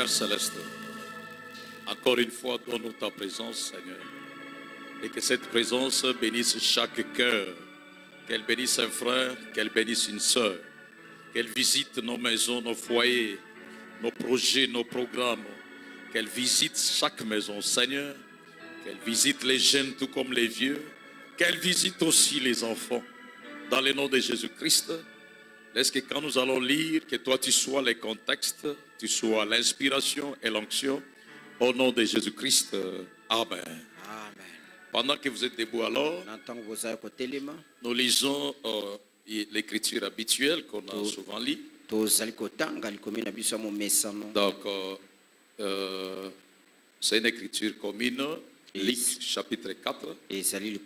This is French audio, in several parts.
Père Céleste, encore une fois, donne-nous ta présence, Seigneur. Et que cette présence bénisse chaque cœur. Qu'elle bénisse un frère, qu'elle bénisse une sœur. Qu'elle visite nos maisons, nos foyers, nos projets, nos programmes. Qu'elle visite chaque maison, Seigneur. Qu'elle visite les jeunes tout comme les vieux. Qu'elle visite aussi les enfants. Dans le nom de Jésus-Christ, laisse que quand nous allons lire, que toi tu sois les contextes, tu sois l'inspiration et l'onction. Au nom de Jésus-Christ, Amen. Amen. Pendant que vous êtes debout alors, nous lisons l'écriture habituelle qu'on a souvent lit. Donc, c'est une écriture commune, Luc chapitre 4. Je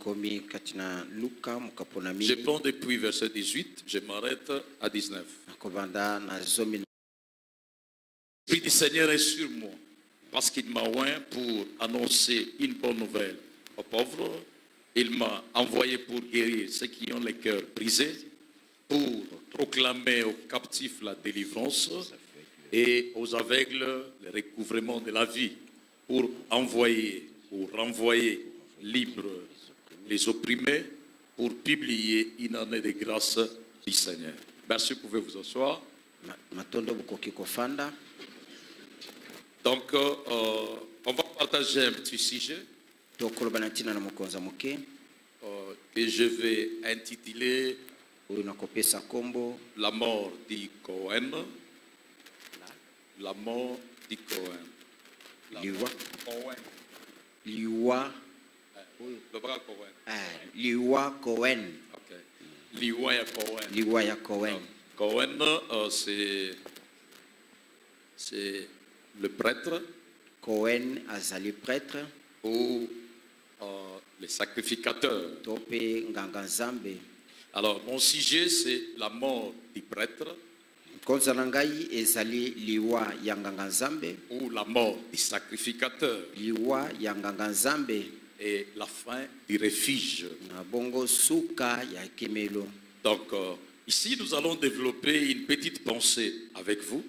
prends depuis verset 18, je m'arrête à 19. L'Esprit du Seigneur est sur moi, parce qu'il m'a oint pour annoncer une bonne nouvelle aux pauvres. Il m'a envoyé pour guérir ceux qui ont les cœurs brisés, pour proclamer aux captifs la délivrance et aux aveugles le recouvrement de la vie, pour renvoyer libres les opprimés, pour publier une année de grâce du Seigneur. Merci, vous pouvez vous asseoir. Donc, on va partager un petit sujet que je vais intituler La mort du Cohen. La mort du Cohen. Liwa Cohen. Okay. Liwa Cohen. Cohen, c'est le prêtre. Cohen azali prêtre. Ou les sacrificateurs. Alors, mon sujet, c'est la mort du prêtre. Ou la mort du sacrificateur. Et la fin du refuge. Donc, ici, nous allons développer une petite pensée avec vous.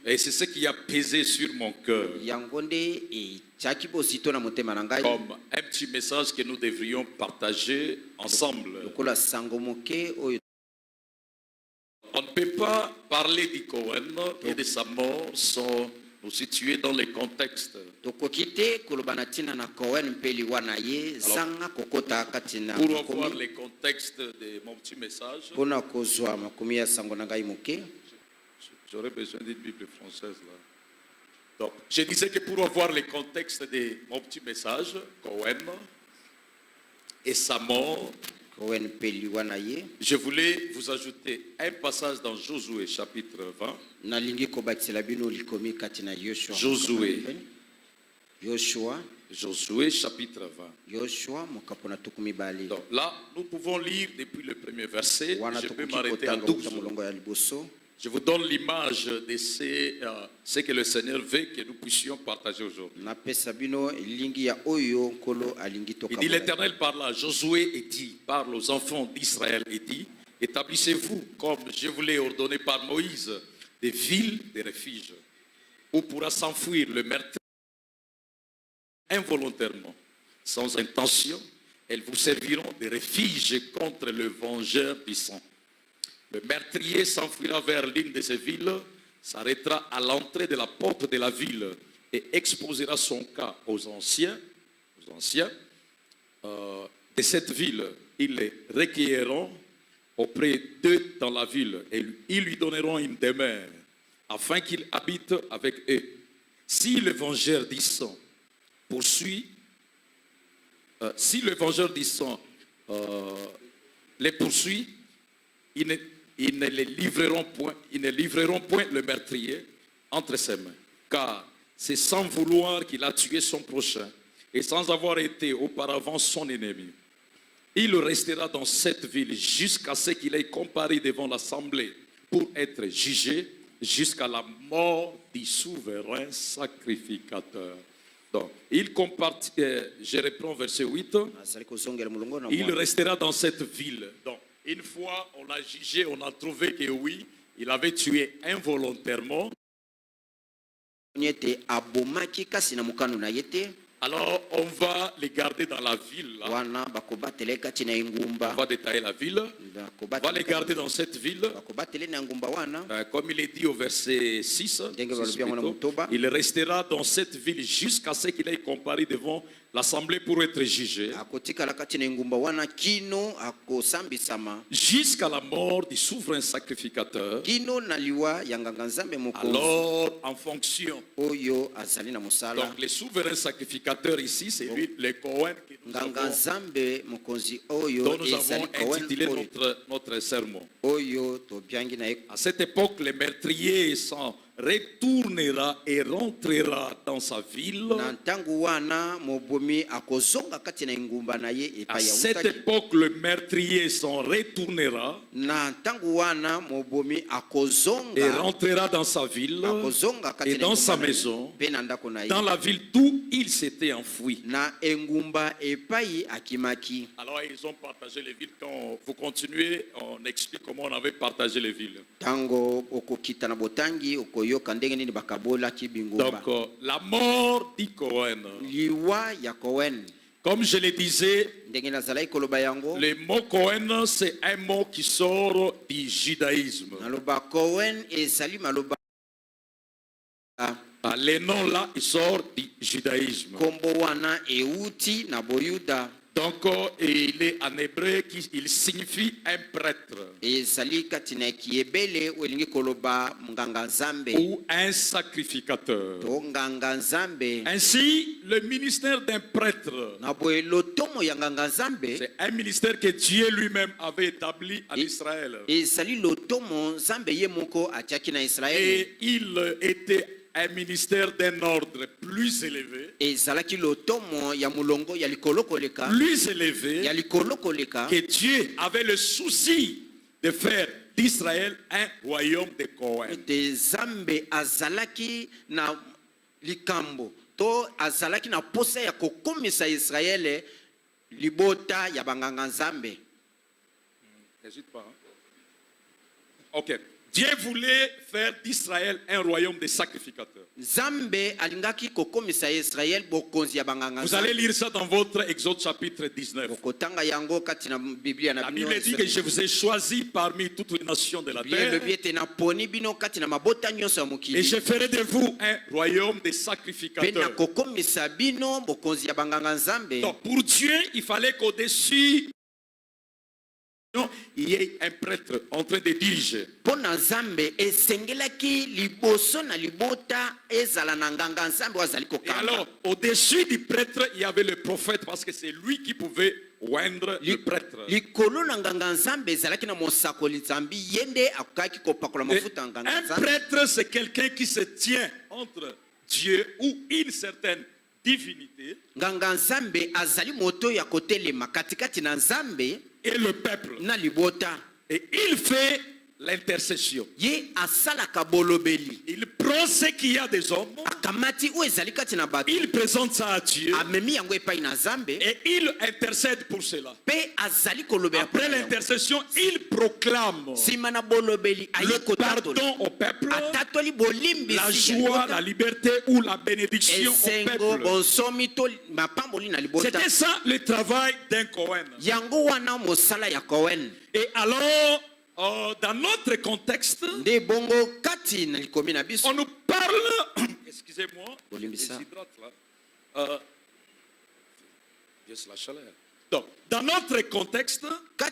Et c'est ce qui a pesé sur mon cœur. Comme un petit message que nous devrions partager ensemble. On ne peut pas parler du Cohen et de sa mort sans nous situer dans les contextes. Alors, pour avoir les contextes de mon petit message, j'aurais besoin d'une Bible française là. Donc, je disais que pour avoir les contextes de mon petit message, Cohen et sa mort, je voulais vous ajouter un passage dans Josué chapitre 20. Josué chapitre 20. Donc là, nous pouvons lire depuis le premier verset. Je peux m'arrêter à 12. Je vous donne l'image de ce que le Seigneur veut que nous puissions partager aujourd'hui. Il dit, l'Éternel parla à Josué et dit, parle aux enfants d'Israël et dit, établissez-vous comme je vous l'ai ordonné par Moïse, des villes de refuge, où pourra s'enfuir le meurtrier involontairement, sans intention. Elles vous serviront de refuge contre le vengeur du sang. Le meurtrier s'enfuira vers l'une de ces villes, s'arrêtera à l'entrée de la porte de la ville et exposera son cas aux anciens de cette ville. Ils les recueilleront auprès d'eux dans la ville et ils lui donneront une demeure afin qu'il habite avec eux. Si le vengeur du sang les poursuit, ils ne livreront point le meurtrier entre ses mains, car c'est sans vouloir qu'il a tué son prochain et sans avoir été auparavant son ennemi. Il restera dans cette ville jusqu'à ce qu'il ait comparé devant l'assemblée pour être jugé jusqu'à la mort du souverain sacrificateur. Donc, je reprends verset 8. Il restera dans cette ville. Donc, une fois on l'a jugé, on a trouvé que oui, il avait tué involontairement. ete abomaki kasi na mokano na ye te. Alors, on va les garder dans la ville. Là. Wana bakobatele kati na On engumba. va détailler la ville. On va les garder dans cette ville. Bakobatele na engumba wana. Comme il est dit au verset 6, plutôt, il restera dans cette ville jusqu'à ce qu'il ait comparé devant l'assemblée pour être jugé. Akotikala kati na engumba wana kino akosambisama. Jusqu'à la mort du souverain sacrificateur. Kino na liwa ya nganga nzambe mokonzi. Alors, en fonction. Oyo azali na mosala. Donc, les souverains sacrificateurs ici, c'est lui, les Cohen, nganga nzambe mokonzi oyo dont nous ezali avons intitulé Cohen notre sermon. oyo tobiangi na ye. À cette époque, le meurtrier s'en retournera et rentrera dans sa ville. Na ntango wana mobomi akozonga kati na engumba na ye À epai ya cette utaki. époque, le meurtrier s'en retournera Na ntango wana mobomi et akozonga rentrera dans sa ville akozonga kati et na dans sa engumba na ye, maison, mpe na ndako na ye. dans la ville d'où il s'était enfoui. Na engumba epai akimaki. Alors, ils ont partagé les villes. Quand vous continuez, on explique comment on avait partagé les villes. Tango okokita na botangi okoyoka ndenge nini bakabolaki bingumba. Donc, la mort dit Cohen. Liwa ya Cohen. Comme je le disais, Ndenge nazalaki koloba yango. le mot Cohen, c'est un mot qui sort du judaïsme. Naloba Cohen ezali maloba. Ah, les noms là, ils sortent du judaïsme. Kombo wana euti na boyuda. Donc, il est en hébreu, il signifie un prêtre Ezali kati na kiebele olingi koloba nganga nzambe. ou un sacrificateur. To nganga nzambe. Ainsi, le ministère d'un prêtre, Na boye lotomo ya nganga nzambe. c'est un ministère que Dieu lui-même avait établi en Israël. Ezali lotomo nzambe ye moko atiaki na Israeli. Et il était un ministère d'un ordre plus élevé, Ezalaki lotomo ya mulongo ya likolo koleka. plus Ya élevé, likolo koleka. que Dieu avait le souci de faire d'Israël un royaume de Cohen. Ete zambe azalaki na likambo. To azalaki na posa ya kokomisa Israele libota ya banganga nzambe. N'hésite pas. Hein? Ok. Dieu voulait faire d'Israël un royaume de sacrificateurs. Zambe alingaki kokomisa Israel bokonzi ya banganga Vous nzambe. allez lire ça dans votre Exode chapitre 19. Bokotanga yango kati na Biblia na La bino. Bible dit que je vous ai choisi parmi toutes les nations de la Biblia terre elobi ete naponi bino kati na mabota nyonso ya et mokili. je ferai de vous un royaume de Pe sacrificateurs. nakokomisa bino bokonzi ya banganga nzambe. Donc pour Dieu, il fallait qu'au-dessus, il y ait un prêtre en train de diriger. Pona nzambe esengelaki liboso na libota ezala na nganga nzambe wazali Et kokamba. alors, au-dessus du prêtre, il y avait le prophète parce que c'est lui qui pouvait oindre le prêtre. Likolo na nganga nzambe ezalaki na mosakoli nzambi yende akokaki kopakola Et mafuta ya nganga un nzambe. prêtre, c'est quelqu'un qui se tient entre Dieu ou une certaine divinité Nganga nzambe azali moto ya kotelema katikati na nzambe et le peuple. na libota. Et il fait l'intercession. Ye asalaka bolobeli. Il prend ce qu'il y a des hommes, Akamati o ezali kati na bato. il présente ça à Dieu Amemi yango epai na nzambe. et il intercède pour cela. Pe azali kolobela Après mpona yango. l'intercession, il proclame Sima na bolobeli aye le kotatoli. pardon au peuple, Atatoli bolimbisi la ya joie, libota. la liberté ou la bénédiction au Esengo peuple. bonsomi to mapamboli na libota. C'était ça le travail d'un Cohen. Yango wana mosala ya Cohen. Et alors, dans notre contexte, Nde bongo kati na likomi na biso. on nous parle, excusez-moi, Bolimbisa. déshydrate là. Yes, la chaleur. Donc, dans notre contexte, Kati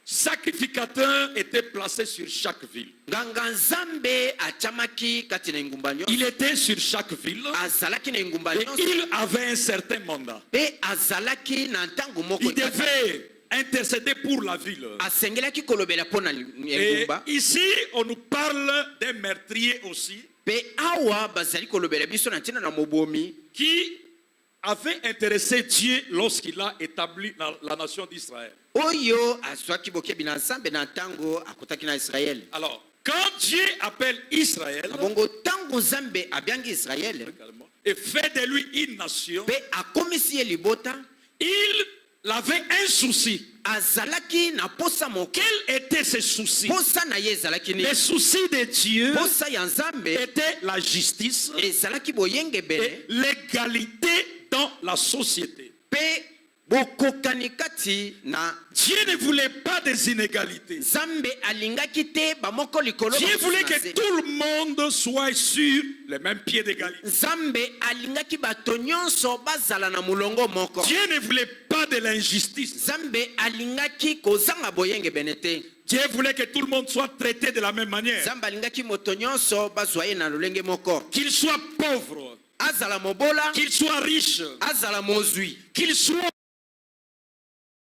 sacrificateur était placé sur chaque ville. nganga nzambe achamaki kati na engumba nyonso. Il était sur chaque ville Azalaki na engumba et nyonso. il avait un certain mandat. Pe azalaki na ntango moko. Il devait intercéder pour la ville. Asengelaki kolobela mpona Et engumba. ici, on nous parle d'un meurtrier aussi Pe awa bazali kolobela biso na ntina na mobomi. qui avait intéressé Dieu lorsqu'il a établi la nation d'Israël. Oyo aswaki bokebi na nzambe na ntango akotaki na Israel. Alors, quand Dieu appelle Israël Bongo ntango nzambe abiangi Israel. et fait de lui une nation, Pe akomisi ye libota. il avait un souci. azalaki na posa moko. Quel était ce souci? Posa na ye ezalaki ni. Le souci de Dieu Posa ya Nzambe était la justice ezalaki boyengebene et l'égalité dans la société. pe bokokani kati na. Dieu ne voulait pas des inégalités. Nzambe alingaki te bamoko likolo. Dieu voulait que tout le monde soit sur les mêmes pieds d'égalité. Nzambe alingaki bato nyonso bazala na mulongo moko. Dieu ne voulait pas de l'injustice. Nzambe alingaki kozanga boyengebene te. Dieu voulait que tout le monde soit traité de la même manière. Nzambe alingaki moto nyonso bazwa ye na lolenge moko. Qu'il soit pauvre, Azala mobola, qu'il soit riche, azala mozwi, qu'il soit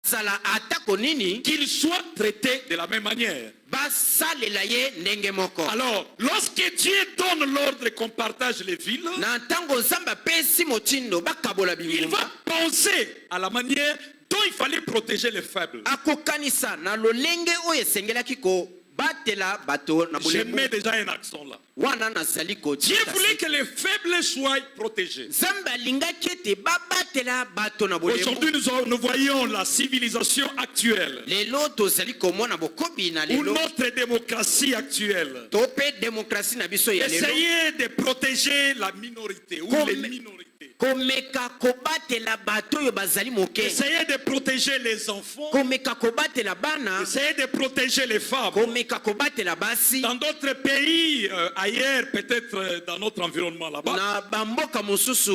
azala atako nini, qu'il soit traité de la même manière. basalela ye ndenge moko. Alors, lorsque Dieu donne l'ordre qu'on partage les villes, Na ntango Nzambe apesi motindo bakabola il bingumba, va penser à la manière dont il fallait protéger les faibles. akokanisa na lolenge oyo esengelaki ko batela bato na Je bolembu. mets déjà un accent là. Wana nazali Dieu kotika voulait se. que les faibles soient protégés. Nzambe alingaki ete babatela bato na bolembu. Aujourd'hui, nous voyons la civilisation actuelle Lelo tozali komona bokobi na ou lelo notre démocratie actuelle. to pe demokrasi na biso ya lelo Essayez de protéger la minorité ou Comme- les minorités. komeka kobatela bato oyo bazali moke, Essayez de protéger les enfants. komeka kobatela bana, Essayez de protéger les femmes. komeka kobatela basi. Dans d'autres pays, ailleurs, peut-être dans notre environnement là-bas, Na bamboka mosusu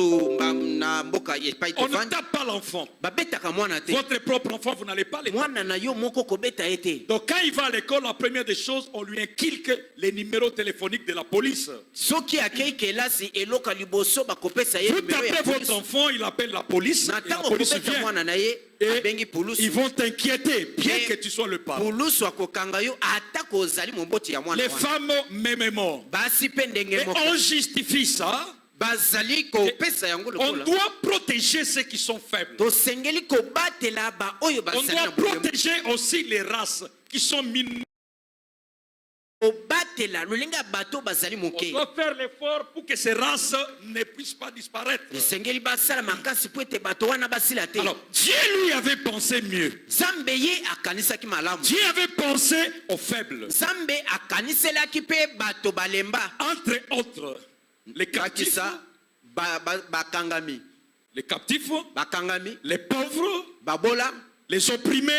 na mboka epai on ne tovandi tape pas l'enfant. babetaka mwana te. Votre propre enfant, vous n'allez pas les taper. Mwana na yo moko kobeta ye te. Donc quand il va à l'école, la première des choses, on lui inculque les numéros téléphoniques de la police. Soki akei kelasi eloka liboso bakopesa ye Vous numero ya tapez votre polisi. enfant, il appelle la police, Na et la ntango police kobeta vient. mwana na ye abengi Et pulusu. ils vont t'inquiéter, bien Et que tu sois le parent. Pulusu akokanga yo ata kozali moboti ya mwana Les wana. femmes, mêmement. Basi pe ndenge Et moko on justifie ça. bazali kopesa yango On lokola. doit protéger ceux qui sont faibles. Tosengeli kobatela ba oyo On bazali doit na bolembu. protéger aussi les races qui sont minoritaires. Kobatela lolenge ya bato bazali On moke. doit faire l'effort pour que ces races ne puissent pas disparaître. Esengeli basala makasi po ete bato wana basila te. Alors, Dieu lui avait pensé mieux. Nzambe ye akanisaki malamu. Dieu avait pensé aux faibles. Nzambe akaniselaki pe bato balemba. Entre autres, les captifs, Bakisa bakangami. bakangami, les pauvres, Babola les opprimés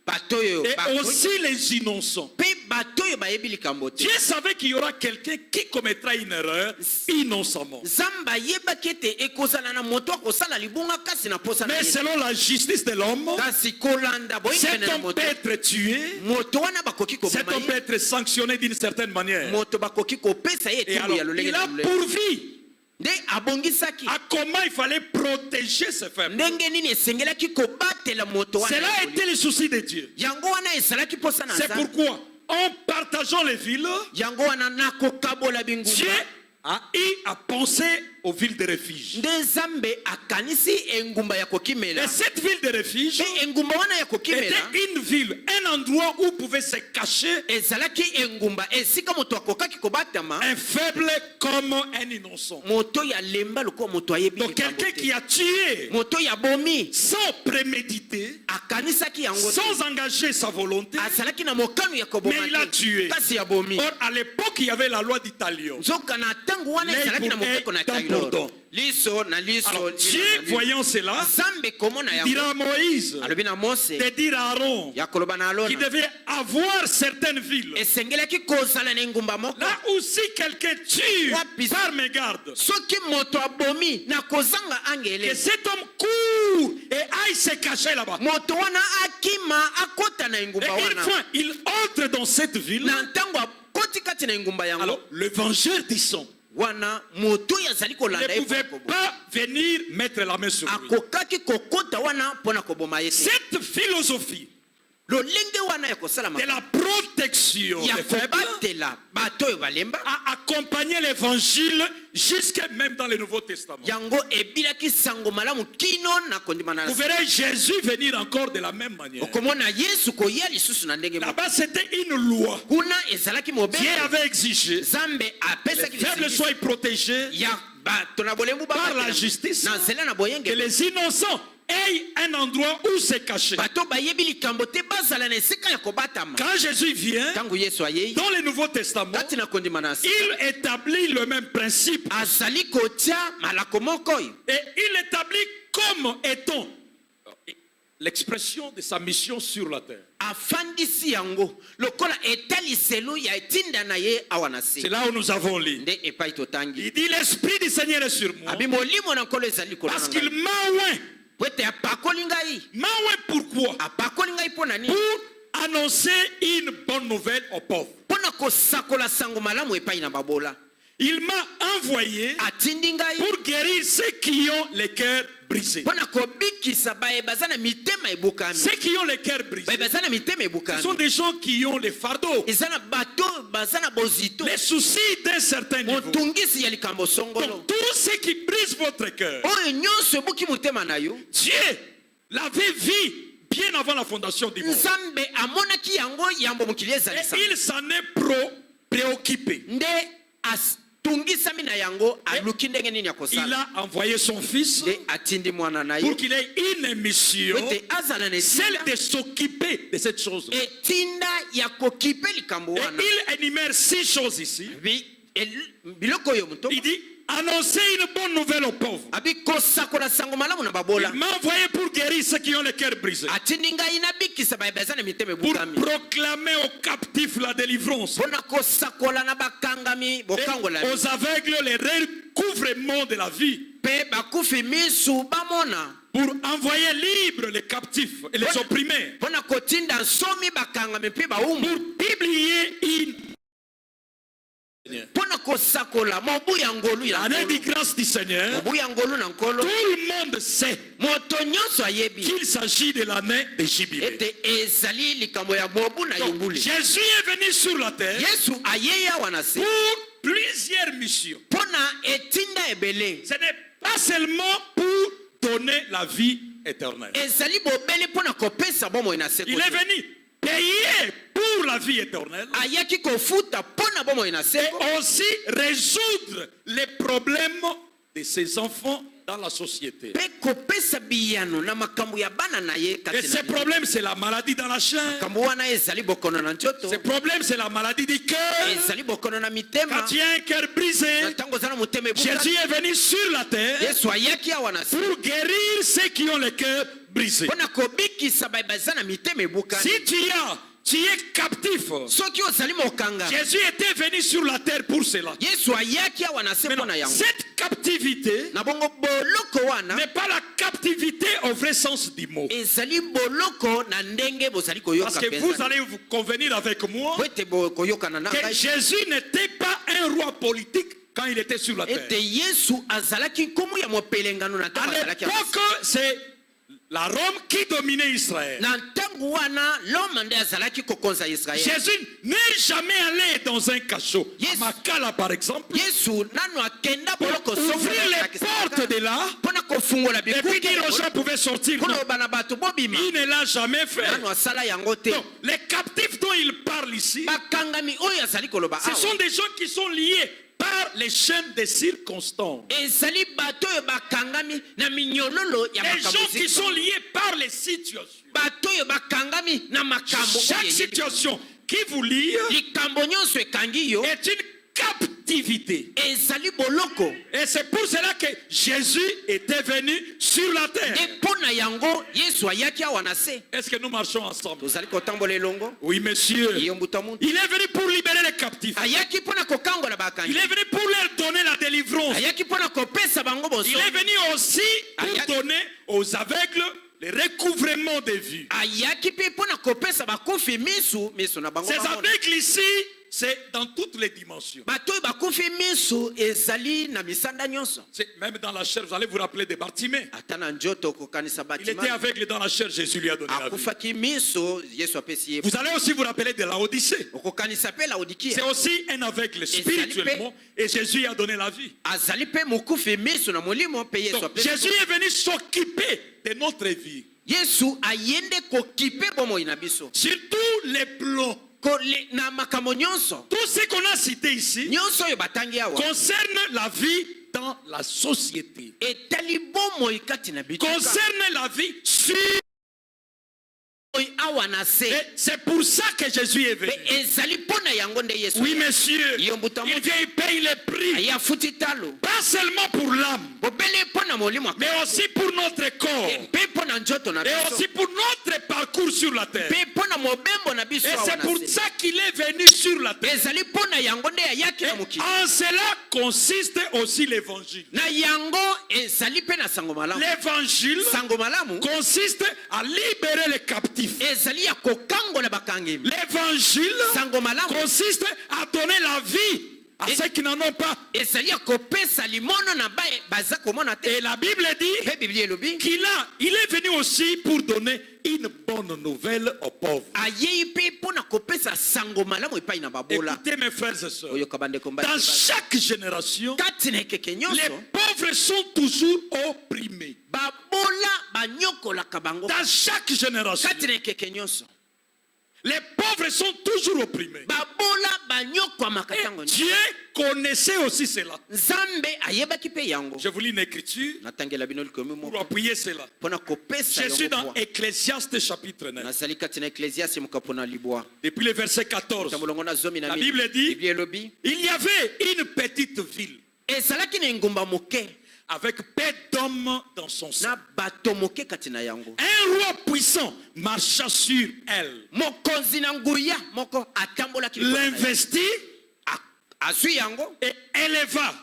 bato oyo et aussi les innocents. pe bato oyo bayebi likambo te. Dieu savait qu'il y aura quelqu'un qui commettra une erreur innocemment. Nzambe ayebaki ete ekozala na moto akosala libunga kasi na posa na Mais ye. selon la justice de l'homme, Kasi kolanda cet boyebene na homme moto. peut être tué, Moto wana bakoki cet koboma homme peut ye. être sanctionné d'une certaine manière. Moto bakoki kopesa ye Et etumbu alors, ya lolenge il na a lolenge. pourvu Nde abongisaki à comment il fallait protéger ces faibles. ndenge nini esengelaki kobatela moto wana. Cela a été le souci de Dieu. Yango wana esalaki posa na C'est Nzambe. pourquoi, en partageant les villes, Yango wana nakokabola Dieu bingumba. a eu à penser aux villes de refuge. Nde Nzambe akanisi engumba ya kokimela. Et cette ville de refuge Pe engumba wana ya kokimela était une ville, un endroit où pouvait se cacher ezalaki engumba esika moto akokaki kobatama un faible comme un innocent. moto ya lemba lokola moto ayebi Donc likambo quelqu'un te. qui a tué Moto ya bomi sans préméditer, akanisaki yango te. sans engager sa volonté, azalaki na mokano ya koboma mais il a te. tué. Kasi ya bomi Or, à l'époque, il y avait la loi d'Italien. nzoka na ntango wana L'œil ezalaki na pour mopeko na œil, dent Taylor. pour dent. liso na liso Alors, liso Dieu, na liso. voyant cela, Nzambe komona dira yango à Moïse alobi na Mose de dire à Aaron ya koloba na qu'il Alona devait avoir certaines villes. esengelaki kozala na engumba moko Là où si quelqu'un tue Wapi- par mégarde, soki moto abomi na kozanga que angele cet homme court et aille se cacher là-bas. moto wana akima akota na Et engumba une wana fois, il entre dans cette ville. na ntango akoti kati na engumba yango Alors, le vengeur disant, wana moto oyo azali ne kolanda ye pouvait mpo na koboma. pas venir mettre la main sur lui. akokaki kokota wana mpo na koboma ye te. Cette philosophie lolenge wana ya kosalama de la protection ya des faibles kobatela bato oyo balemba a accompagné l'évangile jusque même dans le Nouveau Testament. yango ebilaki sango malamu kino na kondima na Vous verrez Jésus venir encore de la même manière. okomona yesu koya lisusu na ndenge moko. Là-bas, c'était une loi. kuna ezalaki Dieu mobeko avait exigé nzambe que les apesaki faibles lisingisi soient protégés, ya bato na bolembu par la babatela justice, na nzela na que boyenge les innocents aient un endroit où se cacher. bato bayebi likambo te bazala na esika ya kobatama. Quand Jésus vient, Tangu Yesu ayei dans le Nouveau Testament, kati na kondima na sika il établit le même principe. azali kotia malako moko oyo Et il établit comme étant l'expression de sa mission sur la terre. afandisi yango lokola etaliselo ya etinda na ye awa na se C'est là où nous avons lu. nde epai totangi Il dit l'Esprit du Seigneur est sur moi abi molimo na nkolo ezali kolona parce qu'il ngai m'a oint. po ete apakoli ngai M'a oint pourquoi? apakoli ngai mpo na nini Pour annoncer une bonne nouvelle aux pauvres. mpo na kosakola sango malamu epai na babola Il m'a envoyé atindi ngai pour guérir ceux qui ont les cœurs brisés. mpo na kobikisa baye baza na mitema ebukami Ceux qui ont les cœurs brisés, baye baza na mitema ce sont ebukami des gens qui ont les fardeaux, eza na bato baza na bozito les soucis d'un certain niveau. motungisi ya likambo songolo Donc, tous ceux qui brisent votre cœur, oyo nyonso ebuki motema na yo Dieu l'avait vu bien avant la fondation du monde. nzambe amonaki yango yambo mokili Et ezalisa il s'en est préoccupé. nde atungisami na yango aluki ndenge nini ya Il kosala a envoyé son fils nde atindi mwana na pour ye qu'il ait une mission, ete azala na celle etinda de s'occuper de cette chose. etinda ya kokipe likambo Et wana il énumère 6 choses ici. biloko oyo moto Il dit annoncer une bonne nouvelle aux pauvres. abi kosakola sango malamu na babola Il m'a envoyé pour guérir ceux qui ont le cœur brisé, atindi ngai nabikisa baye baza na mitema pour ebukami proclamer aux captifs la délivrance, mpo na kosakola na bakangami et bokangola aux aveugles le recouvrement de la vie, mpe bakufi misu bamona pour envoyer libres les captifs et les opprimés, mpo na kotinda nsomi bakangami mpe baumu pour publier une mpo na kosakola mobu ya ngolu ya année de nkolo grâce du Seigneur. mobu ya ngolu na nkolo Tout le monde sait moto nyonso ayebi qu'il s'agit de l'année de Jubilé. ete ezali likambo ya mobu na Donc, yunguli Jésus est venu sur la terre yesu ayei awa na se pour plusieurs missions. mpo na etinda ebele Ce n'est pas seulement pour donner la vie éternelle. ezali bobele mpo na kopesa bomoi na se Il est venu payer pour la vie éternelle ayaki kofuta mpo na bomoi na se et aussi résoudre les problèmes de ses enfants dans la société. mpe kopesa biyano na makambo ya bana na ye Et kati ces na problèmes, c'est la maladie dans la chair. makambo wana ezali bokono na nzoto Ces problèmes, c'est la maladie du cœur. ezali bokono na mitema Quand il y a un cœur brisé, na ntango oza na motema Jésus ebuka est venu sur la terre yesu ayaki awa na se pour guérir ceux qui ont le cœur brisé. mpo na kobikisa baye baza na mitema ebukani Si tu es captif, soki ozali mokanga Jésus était venu sur la terre pour cela. yesu ayaki awa na se mpo na yango Cette captivité na bongo boloko wana n'est pas la captivité au vrai sens du mot. ezali boloko na ndenge bozali Parce koyoka que vous mpenza allez vous convenir avec moi po ete koyokana na que ngai Jésus n'était pas un roi politique quand il était sur la terre. ete yesu azalaki nkomu ya mopelengano na À ntango azalaki awa na se. l'époque, c'est la Rome qui dominait Israël. na ntango wana loma nde azalaki kokonza israele Jésus n'est jamais allé dans un cachot. Yes. À Makala, par exemple, yesu nano akenda boloko ouvrir les portes de là, mpo na kofungola et puis dire aux gens pouvaient sortir. mpo Non, loba na bato bobima il ne l'a jamais fait. nano asala yango te Donc, les captifs dont il parle ici, bakangami oyo azali koloba ce sont awa des gens qui sont liés par les chaînes des circonstances. ezali bato oyo bakangami na minyololo ya Les gens qui sont makambo liés par les situations. bato oyo bakangami na makambo Chaque oyo eyebi. situation qui vous lie likambo nyonso ekangi yo est une captivité. ezali boloko Et c'est pour cela que Jésus était venu sur la terre. nde mpo na yango yesu ayaki awa na se Est-ce que nous marchons ensemble? tozali kotambola elongo Oui, monsieur. iyo mbuto ya muntu Il est venu pour libérer les captifs. ayaki mpo na kokangola Il bakangi est venu pour leur donner la délivrance. ayaki mpo na kopesa bango Il boso est venu aussi pour donner aux aveugles le recouvrement des vues. ayaki mpe mpo na kopesa bakufi misu na bango Ces bamona. aveugles ici, c'est dans toutes les dimensions. bato oyo bakufi misu ezali na misanda nyonso Même dans la chair, vous allez vous rappeler de Bartimée. ata na nzoto okokanisa Il était batima aveugle dans la chair, Jésus lui a donné la vue. akufaki miso yesu apesi ye Vous allez aussi vous rappeler de la Odyssée. okokanisa mpe laodikia C'est aussi un aveugle spirituellement et Jésus a donné la vie. azali mpe mokufi miso na molimo mpe yesu Donc, apesi Jésus est venu s'occuper de notre vie. yesu ayende kokipe bomoi na biso Sur tous les plans. na makambo nyonso Tout ce qu'on a cité ici nyonso oyo batangi awa concerne la vie dans la société. etali bomoi kati na bituka Concerne la vie sur. awa na se Et c'est pour ça que Jésus est venu. pe ezali pona yango nde Yesu Oui, monsieur. Yo mbuta Il vient, il paye le prix. aya futi talo Pas seulement pour l'âme, bobele pona molimo mais aussi pour notre corps. pe pona njoto na Et biso aussi pour notre parcours sur la terre. pe pona mobembo na biso Et awa c'est na pour se ça qu'il est venu sur la terre. ezali pona yango nde ayaki na Et mokili en cela consiste aussi l'évangile. na yango ezali pe na sango malamu L'évangile sango malamu consiste à libérer les captifs. ezali ya kokangola bakangemi L'évangile sango malamu consiste à donner la vie à ceux qui n'en ont pas. ezali ya kopesa limono na baza komona te Et la Bible dit pe biblia elobi il est venu aussi pour donner une bonne nouvelle aux pauvres. ayei mpe mpona kopesa sango malamu epai na babola Écoutez mes frères et sœurs, oyoka bandeko dans chaque génération, kati na ekeke les nyonso pauvres sont toujours opprimés. babola banyokolaka bango Dans chaque génération, kati na ekeke nyonso les pauvres sont toujours opprimés. babola banyokwamaka Et ntango nyonso. Dieu connaissait aussi cela. nzambe ayebaki mpe yango Je vous lis une écriture natangela bino likomi pour moko appuyer cela. mpona kopesa Je suis dans yango Ecclésiaste chapitre 9. nazali kati na eklesiaste mokapo na libwa Depuis le verset 14, molongo na zomi na la mibale. Bible dit, biblia elobi il y avait une petite ville ezalaki na engumba moke avec peu d'hommes dans son sein. na bato moke kati na yango Un roi puissant marcha sur elle, mokonzi na nguya moko atambolaki likolo na yango. l'investit azwi yango et éleva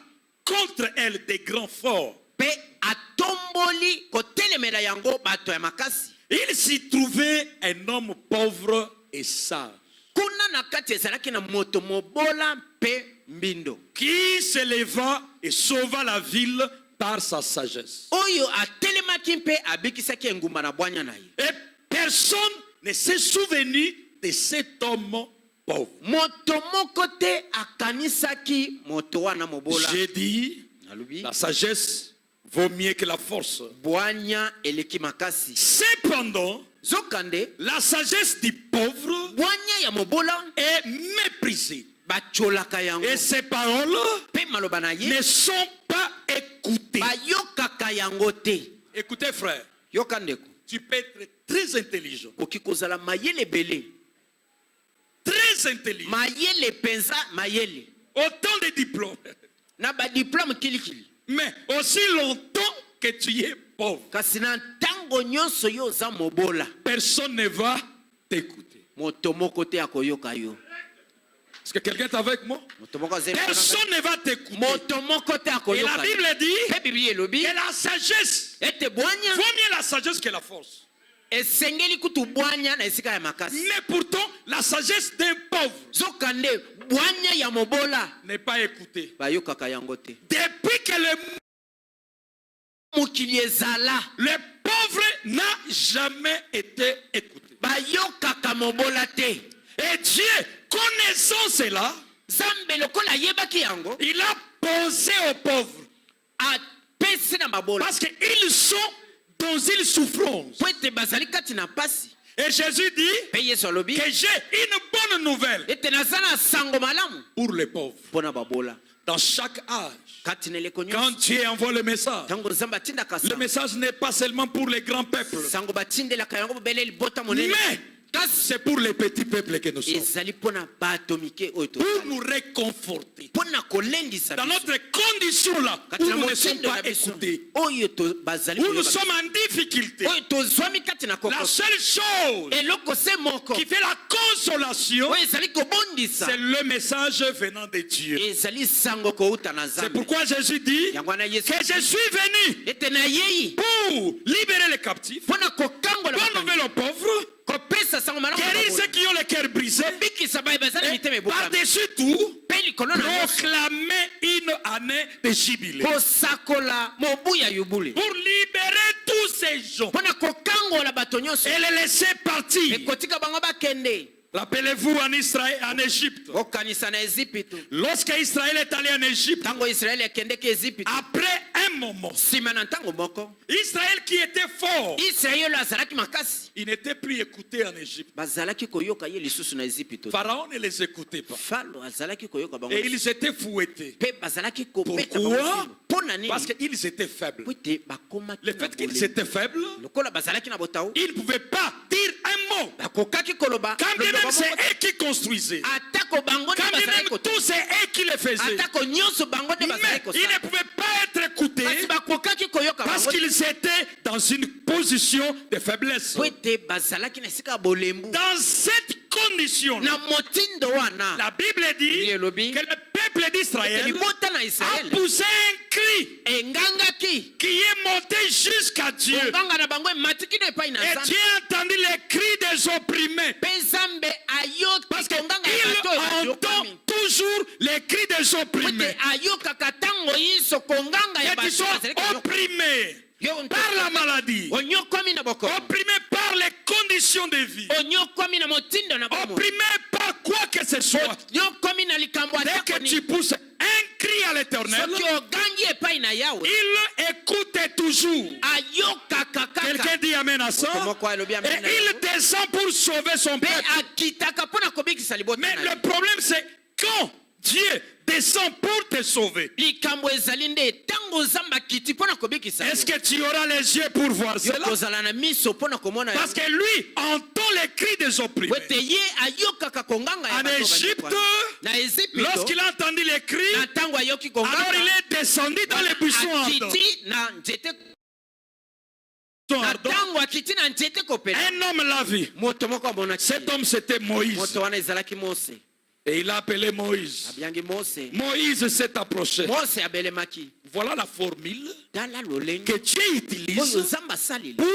contre elle des grands forts. mpe atomboli kotelemela yango bato ya makasi Il s'y trouvait un homme pauvre et sage, kuna na kati ezalaki na moto mobola mpe mbindo qui s'éleva et sauva la ville par sa sagesse. oyo atelemaki mpe abikisaki engumba na bwanya na ye Et personne ne s'est souvenu de cet homme pauvre. moto moko te akanisaki moto wana mobola J'ai dit, nalobi la sagesse vaut mieux que la force. bwanya eleki makasi Cependant, zokande la sagesse du pauvre bwanya ya mobola est méprisée. bacholaka yango Et ses paroles mpe maloba na ye ne sont pas écoutées. bayokaka yango te Écoutez, frère, yoka ndeko tu peux être très intelligent. okoki kozala mayele ebele Très intelligent. mayele mpenza mayele Autant de diplômes. na badiplome kilikili Mais aussi longtemps que tu es pauvre, kasi na ntango nyonso yo oza mobola personne ne va t'écouter. moto moko te akoyoka yo Est-ce que quelqu'un est avec moi? moto moko azali mpona Personne ne va t'écouter. ngai. moto moko te Et la akoyoka yo. Bible dit mpe biblia elobi que la sagesse ete bwanya vaut mieux la sagesse que la force. esengeli kutu bwanya na esika ya makasi Mais pourtant, la sagesse d'un pauvre zokande bwanya ya mobola n'est pas écoutée. bayokaka yango te Depuis que mokili ezala le pauvre n'a jamais été écouté. bayokaka mobola te Et Dieu, connaissant cela, nzambe lokola ayebaki yango il a pensé aux pauvres. apesi na babola Parce qu'ils sont dans une souffrance. po ete bazali kati na pasi Et Jésus dit mpe yesu alobi que j'ai une bonne nouvelle ete naza na sango malamu pour les pauvres. mpo na babola Dans chaque âge, kati na eleko quand nyonso Dieu envoie le message, ntango nzambe atindaka le sango message n'est pas seulement pour les grands peuples, sango batindelaka yango bobele libota monene mais kasi c'est pour les petits peuples que nous sommes. ezali mpo na bato mike oyo Pour tozali nous réconforter mpo na kolendisa dans biso notre condition là kati où na nous ne sommes motindo pas na biso écoutés, oyo bazali où nous koyoka sommes biso. en difficulté. oyo tozwami kati na La kokoso seule chose eloko se moko qui fait la consolation, oyo ezali kobondisa c'est le message venant de Dieu. ezali sango kouta na C'est nzambe pourquoi Jésus dit yango wana yesu que je suis venu ete na yei pour libérer les captifs, mpo na kokangola bonne bakangi, nouvelle aux pauvres, kopesa sango malamu na guérir babola. ceux qui ont le cœur brisé, kobikisa baye baza na et mitema ebokami par-dessus tout, mpe likolo na nyonso proclamer une année de jubilé. kosakola mobu ya yubule Pour libérer tous ces gens mpo na kokangola bato nyonso et les laisser partir. ekotika bango bakende Rappelez-vous en Israël, en Égypte. kokanisa na ezipito Lorsque Israël est allé en Égypte, ntango israeli akendeki ezipito après un moment, nsima na ntango moko Israël qui était fort, israeli oyo azalaki makasi il n'était plus écouté en Égypte. bazalaki koyoka ye lisusu na ezipito Pharaon ne les écoutait pas. falo azalaki koyoka bango Et ils étaient fouettés. mpe bazalaki kobeta Pourquoi? bango mpo Parce qu'ils étaient faibles. bakomaki Le fait qu'ils étaient faibles, lokola bazalaki na botao ils ne pouvaient pas dire un mot. bakokaki koloba Quand bien même c'est eux qui construisaient. atako bango Quand nde bien bazalaki même tout c'est eux qui le faisaient. atako nyonso bango nde Mais bazalaki ils ne kosala pouvaient pas être écoutés kasi bakokaki koyoka parce bango qu'ils étaient dans une position de faiblesse. po ete bazalaki na esika ya bolembu Dans cette condition, na motindo wana la Bible dit Yelobi. que le peuple d'Israël libota na a Israele poussé un cri engangaki qui est monté jusqu'à Dieu. konganga na bango ematiki no epai na Et nzambe Dieu a entendu les cris des opprimés. mpe nzambe Parce ayoki konganga ya bato oyo qu'il entend bayokami toujours les cris des opprimés. ete ayokaka ntango nyonso konganga ya Et qui bato sont bazalaki koyoka. opprimés Yo par la maladie, onyokwami na bokono opprimés par les conditions de vie, onyokwami na motindo na bomo opprimés par quoi que ce soit. onyokwami na likambo Dès que atako tu nini pousses un cri à l'Éternel, soki ogangi epai na yawe il écoute toujours. ayokaka kaka Quelqu'un dit Amen à ça. Moto moko alobi amen Et na il yango. descend pour sauver son mpe peuple. akitaka mpo na kobikisa libota Mais na le ye problème c'est quand Dieu descend pour te sauver. likambo ezali nde ntango nzambe akiti mpo na kobikisa Est-ce que tu auras les yeux pour voir yo cela? kozala na miso mpo na komona Parce que lui entend les cris des opprimés. ete ye ayokaka konganga ya En bato Égypte, banyokwana. Na Ezipito, lorsqu'il a entendu les cris, na ntango ayoki alors konganga il est descendu dans les buissons ardents. akiti na nzete na ntango akiti na nzete kopela Un homme l'a vu. moto moko amonaki Cet homme c'était Moïse. moto wana ezalaki mose Et il a appelé Moïse. abiangi mose Moïse s'est approché. mose abelemaki Voilà la formule tala lolenge que Dieu oyo utilise nzambe asaleli pour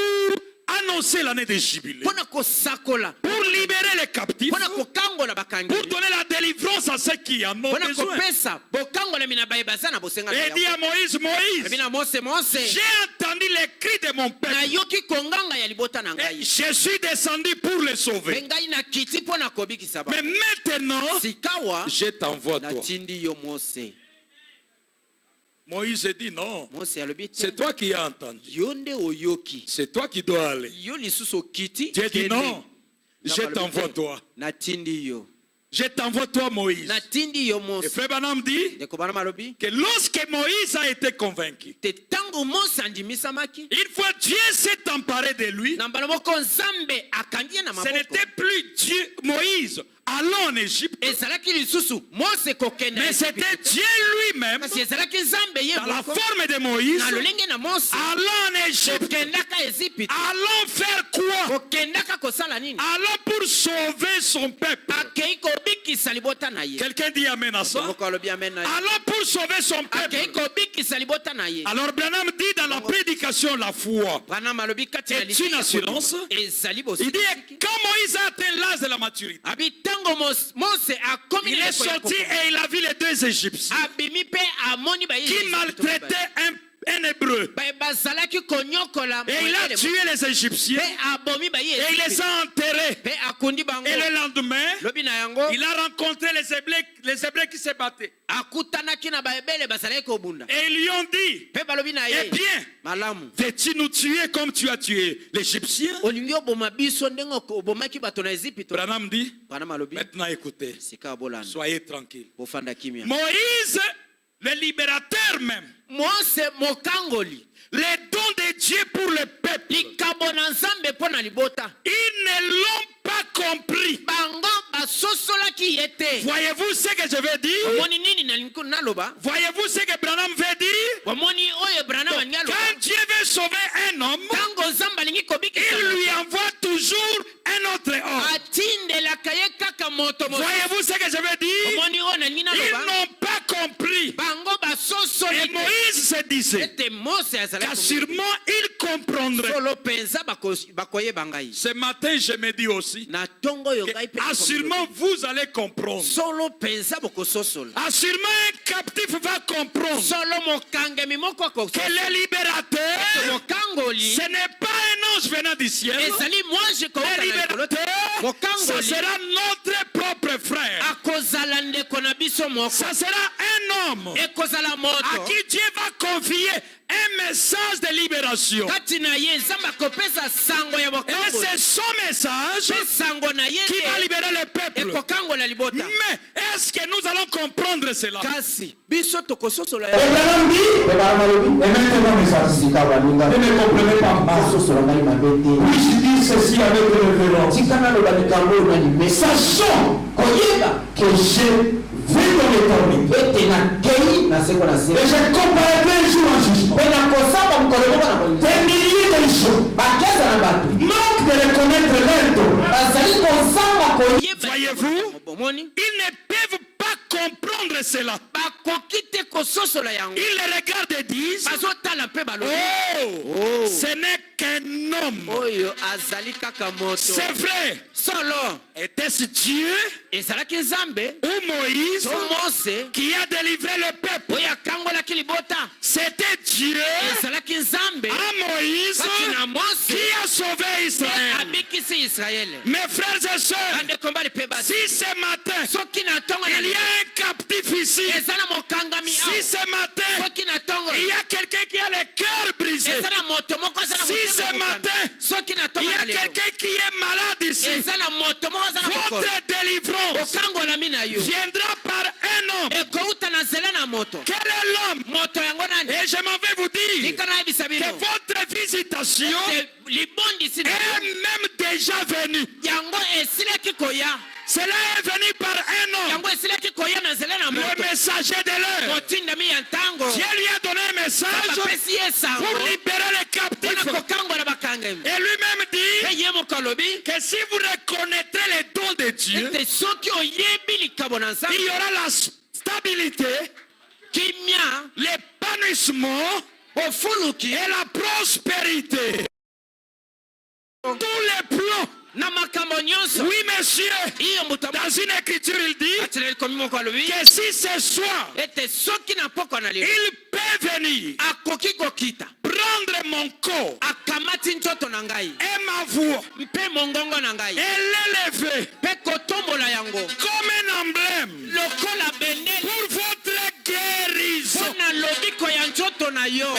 annoncer l'année des jubilés. mpo na kosakola Pour libérer les captifs. mpo na kokangola Pour bakangeli donner la délivrance à ceux qui en ont mpo na besoin. kopesa bokangolami na baye baza na bosenga na Et dit yango. à Moïse, Ebi Moïse, na mose mose j'ai entendu les cris de mon peuple. nayoki konganga ya libota na Et ngai je suis descendu pour les mpe sauver. ngai na kiti mpo na kobikisa Mais bango maintenant, sikawa je t'envoie toi. natindi yo mose Moïse dit non. mose alobi te C'est toi qui as entendu. yo nde oyoki C'est toi qui dois aller. yo lisusu okiti Dieu dit kende. non. Je Nzambe alobi t'envoie te, toi. natindi yo Je t'envoie toi, Moïse. natindi yo Et mose Frère Branham dit ndeko bana malobi que lorsque Moïse a été convaincu, te ntango mose andimisamaki une fois Dieu s'est emparé de lui, na mbala moko nzambe akangi ye na ce maboko n'était plus Dieu, Moïse, allons en Égypte, ezalaki lisusu mose kokende mais c'était Dieu lui-même, kasi ezalaki nzambe ye dans la moko forme de Moïse, na lolenge na mose allons en Égypte. kokendaka ezipito Allons faire quoi? kokendaka kosala nini Allons pour sauver son peuple. akei kobikisa libota na ye Quelqu'un dit amen à ça? moko alobi amen na ye Allons pour sauver son akei peuple. kobikisa libota na ye Alors Branham dit dans la prédication la foi. branam alobi kati na C'est une assurance. ezali Il bosi dit quand Moïse a atteint l'âge de la maturité, abi ntango mose akomi il na est eloko ya sorti kokoma. et il a vu les deux Égyptiens abimi mpe amoni qui maltraitaient un Hébreu. bazalaki konyokola Et il a tué les Égyptiens mpe abomi baye et il les a enterrés. mpe akundi bango Et le lendemain, lobi na yango il a rencontré les Hébreux qui se battaient. akutanaki na baebele bazalaki kobunda Et ils lui ont dit, mpe balobi na eh ye bien, malamu veux-tu nous tuer comme tu as tué l'Égyptien? olingi oboma biso ndenge obomaki bato na ezipito Branham dit, bana malobi maintenant écoutez, sika bolanda soyez tranquilles. bofanda kimia Moïse, le libérateur même, mose mokangoli les dons de Dieu pour le peuple, likambo na nzambe mpo na libota ils ne l'ont pas compris. bango basosolaki ye te Voyez-vous ce que je veux dire? omoni nini nalingi naloba Voyez-vous ce que Branham veut dire? omoni oyo branam alingi aloba Quand Dieu veut sauver un homme, ntango nzambe alingi kobikisa il lui envoie toujours un autre homme. atindelaka ye kaka moto mosusu Voyez-vous ce que je veux dire? omoni oyo nalingi Ils naloba n'ont pas compris. bango Et basosoli te Moïse se disait ete mose azalaki qu'assurément il comprendrait. solo mpenza bakoyeba ngai Ce matin, je me dis aussi na ntongo oyo ngai mpe assurément vous allez comprendre. solo mpenza bokososola Assurément un captif va comprendre solo mokangemi moko que le libérateur, mokangoli ce n'est pas un ange venant du ciel. ezali mwaje Le kowuta na likolo te libérateur, ça mokangoli sera notre propre frère. akozala ndeko na biso moko Ça sera un homme ekozala à moto qui Dieu va confier un message de libération. kati na ye nzambe akopesa sango ya Et bokambo c'est son message mpe sango na ye qui va libérer le peuple. ekokangola libota Mais est-ce que nous allons comprendre cela? kasi biso tokososola Et maintenant, mes assistants, ne me comprenez pas mal. Puis-je dire ceci avec révérence? Sachant que je vais dans l'éternité. Et je comparerai un jour en jugement. Des milliers de jours manquent de reconnaître l'aide. Voyez-vous, ils ne peuvent pas comprendre cela. bakoki te kososola yango Ils le regardent et disent, bazotala mpe balobi oh, ce n'est qu'un homme. oyo azali kaka moto C'est vrai. solo Était-ce Dieu ezalaki nzambe ou Moïse to mose qui a délivré le peuple? oyo akangolaki libota C'était Dieu ezalaki nzambe à Moïse kati na mose qui a sauvé Israël. abikisi israele Mes frères et sœurs, bandeko mbali mpe basi si ce matin soki na ntongo il y a un captif ici, eza na mokangami si ce matin soki na ntongo il y a quelqu'un qui a le cœur brisé, eza na moto moko aza na si ce matin soki na il ntongo y na a lelo quelqu'un qui est malade ici, eza na moto moko aza na mokolo votre délivrance okangolami na yo viendra par un homme. ekouta na nzela na moto Quel est l'homme? moto yango nani Et je m'en vais vous dire lika nayebisa que bino votre visitation libondisi na est yo même déjà venue. yango esilaki koya Cela est venu par un homme, yango esilaki koya na nzela na le moto messager de l'heure. motindami ya ntango Dieu lui a donné un message bapesi ye sango pour libérer les mpona captifs. kokangola bakangami Et lui-même dit mpe ye moko alobi que si vous reconnaîtrez les dons de Dieu, ete soki oyebi likabo na il nzambe y aura la stabilité, kimia l'épanouissement ofuluki et la prospérité. Tous les plans. na makambo nyonso Oui, monsieur. iyo moto Dans une écriture, il dit kati na likomi moko alobi que si ce soir, ete soki na poko na lelo il peut venir akoki kokita prendre mon corps akamati nzoto na ngai et ma voix mpe mongongo na ngai et l'élever mpe kotombola yango comme un emblème lokola bendele pour votre guérison. mpo na lobiko ya nzoto na yo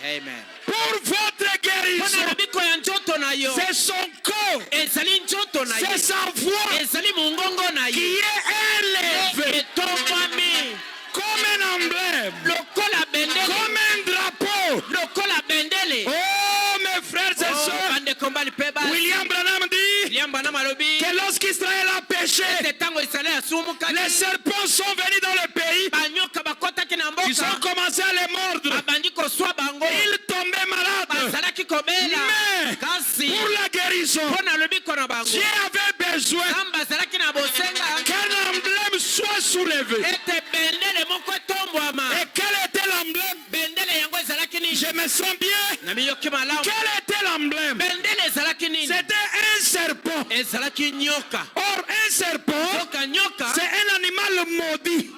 amen Pour votre mpo na guérison. lobiko ya nzoto na yo C'est son corps, ezali nzoto na c'est ye sa voix ezali mongongo na qui ye est élevée etombwami comme un emblème, lokola bendele comme un drapeau. lokola bendele Oh, mes frères et sœurs, bandeko mbali mpe basi William Branham dit liamba na malobi que lorsqu'Israël a péché, ete ntango israele asumukaki les serpents sont venus dans le pays, banyoka bakotaki na ils ont mboka commencé à les mordre, babandi koswa bango ils tombaient malades. bazalaki kobela Mais kasi pour la guérison, mpo na lobiko na bango Dieu avait besoin nzambe azalaki na bosenga qu'un emblème soit soulevé. ete bendele moko etombwama Et quel était l'emblème? bendele yango ezalaki nini Je me sens bien. na miyoki malamu Quel était l'emblème? bendele ezalaki nini C'était un serpent. ezalaki nyoka Or, un serpent, soka nyoka c'est un animal maudit.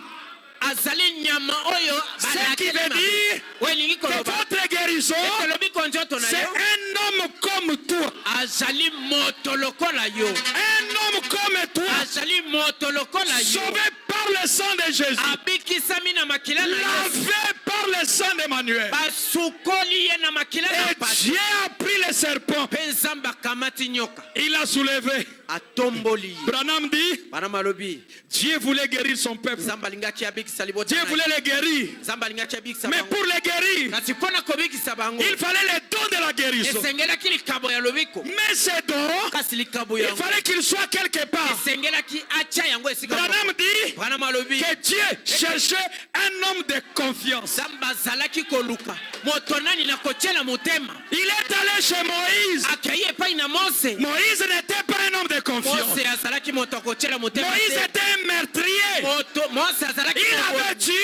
azali nyama oyo Ce qui veut dire oyo elingi que koloba votre guérison, ete lobiko nzoto na c'est yo un homme comme toi. azali moto lokola yo Un homme comme toi, azali moto lokola yo sauvé par le sang de Jésus, abikisami na makila na yesu lavé par le sang d'Emmanuel. basukoli ye na makila na Et pasi Dieu a pris le serpent, mpe nzambe akamati nyoka il l'a soulevé. atomboli ye Branham dit, bana malobi Dieu voulait guérir son peuple. nzambe alingaki abikisa libota Dieu na voulait ye. les guérir. nzambe alingaki abikisa Mais bango pour les guérir, kasi mpo na kobikisa bango il fallait les dons de la guérison. esengelaki likabo ya lobiko Mais ces dons, kasi likabo il yango fallait qu'ils soient quelque part. esengelaki atya yango esika Branham dit bana malobi que Dieu cherchait un homme de confiance. nzambe azalaki koluka moto nani na kotiela motema Il est allé chez Moïse. akei epai na mose Moïse n'était pas un homme de confiance. mose azalaki moto akotiela motema Moïse te. était un meurtrier. mose azalaki Il moto avait tué.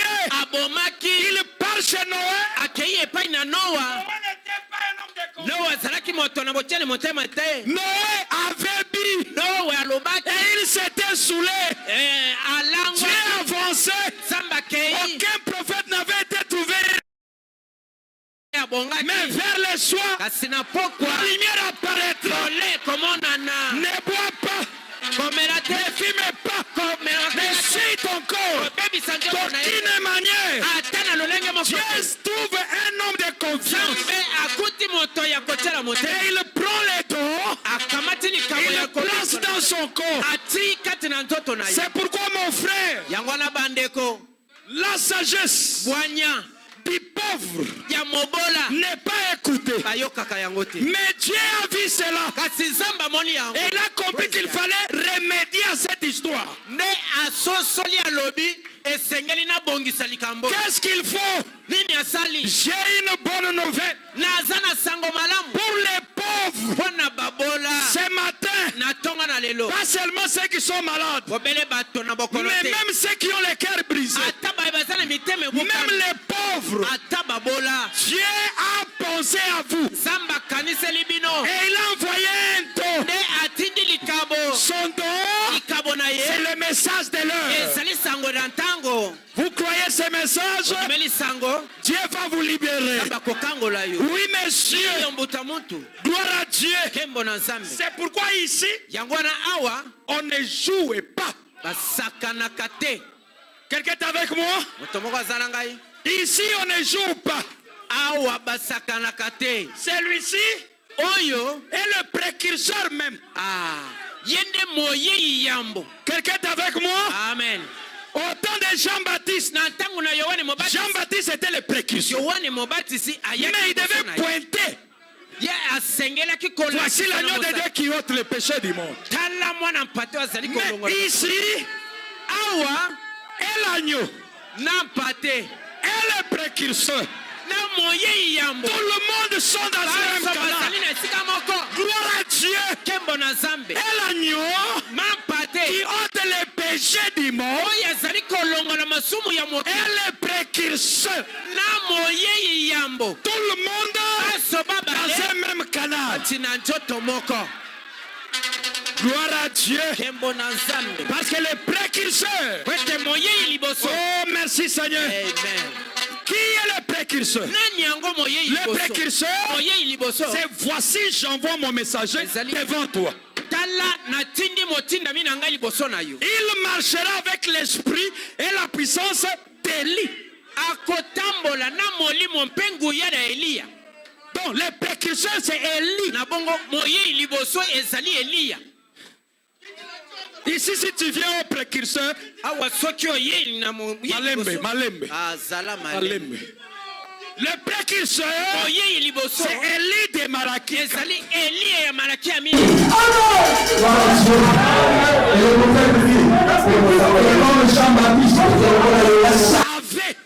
abomaki Il part chez Noé. akei epai na noa Noé n'était pas un homme de confiance. noa azalaki moto na botiele motema te Noé avait bu noa alobaki et il s'était saoulé. alangwa Dieu avançait. nzambe akei Aucun prophète n'avait été trouvé. abongaki Mais vers le soir, kasi na pokwa la lumière apparaîtra. tole komonana Ne bois pas. komela te Ne fume pas. komela Mais suis ton corps kobebisa nzoto na ye d'aucune manière. ata na lolenge moko Dieu trouve un homme de confiance. moto ya kotiala Et motema il prend les dos, akamati likambo il ya le place dans son corps. ati kati na nzoto na ye C'est pourquoi mon frère, yango wana bandeko la sagesse bwanya du pauvre ya mobola n'est pas écoutée. bayokaka yango te Mais Dieu a vu cela. kasi nzambe amoni yango Et il a compris qu'il fallait remédier à cette histoire. nde asosoli alobi esengeli nabongisa likambo Qu'est-ce qu'il faut? nini asali J'ai une bonne nouvelle naza na sango malamu pour les pauvres. mpo na babola Ce matin, na ntongo na lelo pas seulement ceux qui sont malades, bobele bato na bokolo mais te même ceux qui ont les cœurs brisés, ata baye baza na mitema même ebukami les pauvres. ata babola Dieu a pensé à vous nzambe akaniseli bino et il a envoyé un don. nde atindi likabo Son don, likabo na c'est ye le message de l'heure. ezali sango na ntango Vous croyez ce message? omeli sango Dieu va vous libérer. nzambe akokangola yo Oui, monsieur. yo mbuta mutu Gloire à Dieu. kembo na nzambe C'est pourquoi ici, yango wana awa on ne joue pas. basakanaka te Quelqu'un est avec moi? moto moko aza na ngai Ici, on ne joue pas. awa basakanaka te Celui-ci oyo est le précurseur même. ye nde moyei yambo Quelqu'un est avec moi? amen Au temps de Jean-Baptiste, na ntango na yohane mobatisi Jean-Baptiste était le précurseur. yohane mobatisi Mais il ayaki devait liboso na ye. pointer. ye asengelaki Voici l'agneau de Dieu qui ôte le péché du monde. tala mwana mpate oyo azali kolongola Mais ici, awa est l'agneau, na mpate est le précurseur. na moyei yambo Tout le monde sont dans le même baso bazali canal. na esika moko Gloire à Dieu. nkembo na nzambe Est l'agneau ma mpate qui ôte le péché du monde. oyo azali kolongola masumu ya moto Est le précurseur. na moyei yambo Tout le monde baso babale dans un même canal. ati na nzoto moko Gloire à Dieu. nkembo na nzambe Parce que le précurseur. po ete moyei liboso Oh, merci Seigneur. amen Qui est le précurseur? nani yango moyei Le liboso précurseur, moyei liboso c'est voici, j'envoie mon messager devant toi. tala natindi motindami na ngai liboso na yo Il marchera avec l'esprit et la puissance d'Élie. akotambola na molimo mpe nguya na eliya Donc, le précurseur, c'est Élie. na bongo moyei liboso ezali eliya Ici, si tu viens au précurseur, awa soki oyei na Malembe, Malembe, azala Malembe. Le précurseur, moyei liboso c'est Élie de Maraki. ezali eliya ya malaki ya mini Savait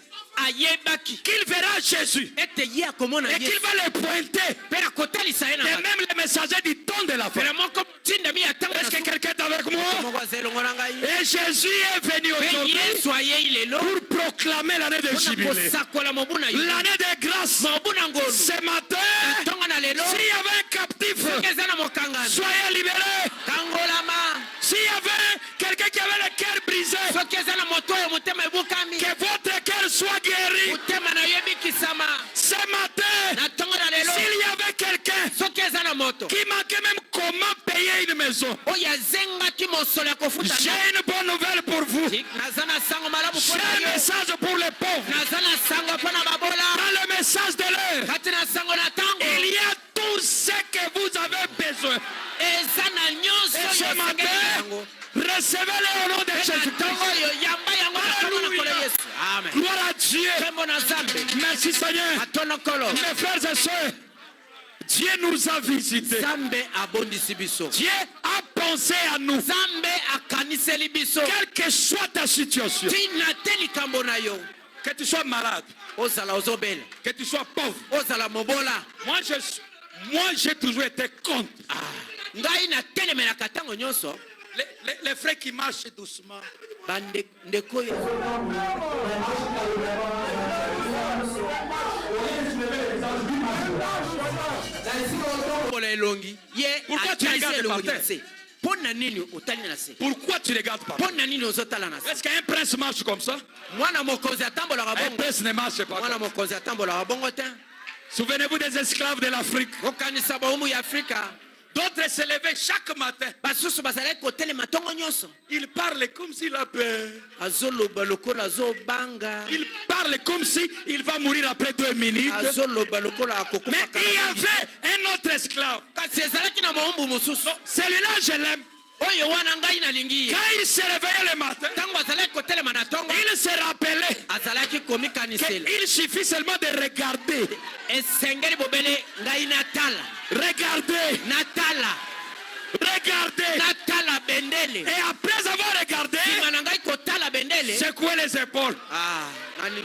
ayebaki qu'il verra Jésus ete ye akomona et qu'il yesu va le pointer. mpe nakotalisa ye na Et bato même le messager du temps de la fin. pela moko tindami ya ntango Est-ce que quelqu'un est avec moi? moko aza elongo na ngai Et Jésus est venu mpe aujourd'hui yesu ayei lelo pour proclamer l'année de mpona jubilé. kosakola mobu na yo L'année de grâce. mobu na ngolu Ce matin, ntongo na lelo s'il y avait un captif, soki eza na mokangani soyez libérés. kangolama S'il y avait quelqu'un qui avait le cœur brisé, soki eza na moto oyo motema ebukami que votre cœur soit guéri. motema na yo ebikisama Ce matin, na ntongo na lelo s'il y avait quelqu'un soki eza na moto qui manquait même comment payer une maison, oyo azengaki mosolo ya kofuta j'ai une bonne nouvelle pour vous. naza na sango malamu J'ai mpo na un yo message pour les pauvres. naza na sango mpo na babola Dans le message de l'heure, kati na sango na ntango il y a tout ce que vous avez besoin. eza na nyonso Et ce oyo esengeli matin, yango recevez-le au nom de mpe na ntongo Jésus-Christ. oyo yamba yango na ntongo na kolo yesu amen Gloire à Dieu. nzembo na nzambe Merci Seigneur. atono kolo Mes frères et sœurs, Dieu nous a visités. nzambe abondisi biso Dieu a pensé à nous. nzambe akaniseli biso Quelle que soit ta situation, tina te likambo na yo que tu sois malade, ozala ozobela que tu sois pauvre. ozala mobola Moi, j'ai toujours été contre. ngai natelemelaka ntango nyonso Les frères qui marchent doucement. bandeko oyo bola elongi ye Pourquoi tu atalisi regardes elongi par na se mpo na nini otali na se Pourquoi tu regardes pas? mpo na nini ozotala na se Est-ce qu'un prince marche comme ça? mwana mokonzi atambolaka Un bongo prince ne marche pas. mwana Comme ça. mokonzi atambolaka bongo te Souvenez-vous des esclaves de l'Afrique. okanisa baumu ya afrika D'autres se levaient chaque matin. basusu bazalaki kotelema ntongo nyonso. Il parle comme s'il a peur. Azoloba lokola azobanga. Il parle comme s'il va mourir après 2 minutes. Azoloba lokola Mais akokufa. il y avait un autre esclave. Kasi ezalaki na mowumbu mosusu. Celui-là, je l'aime. Oyo wana ngai nalingi ye. Quand il se réveillait le matin, Ntango azalaki kotelema na ntongo. il se rappelait Azalaki komikanisela. qu'il suffit seulement de regarder. Esengeli bobele ngai natala. Regardez. Natala. Regardez. Natala bendele. Et après avoir regardé, Sima na ngai kotala bendele. secouez les épaules. Ah,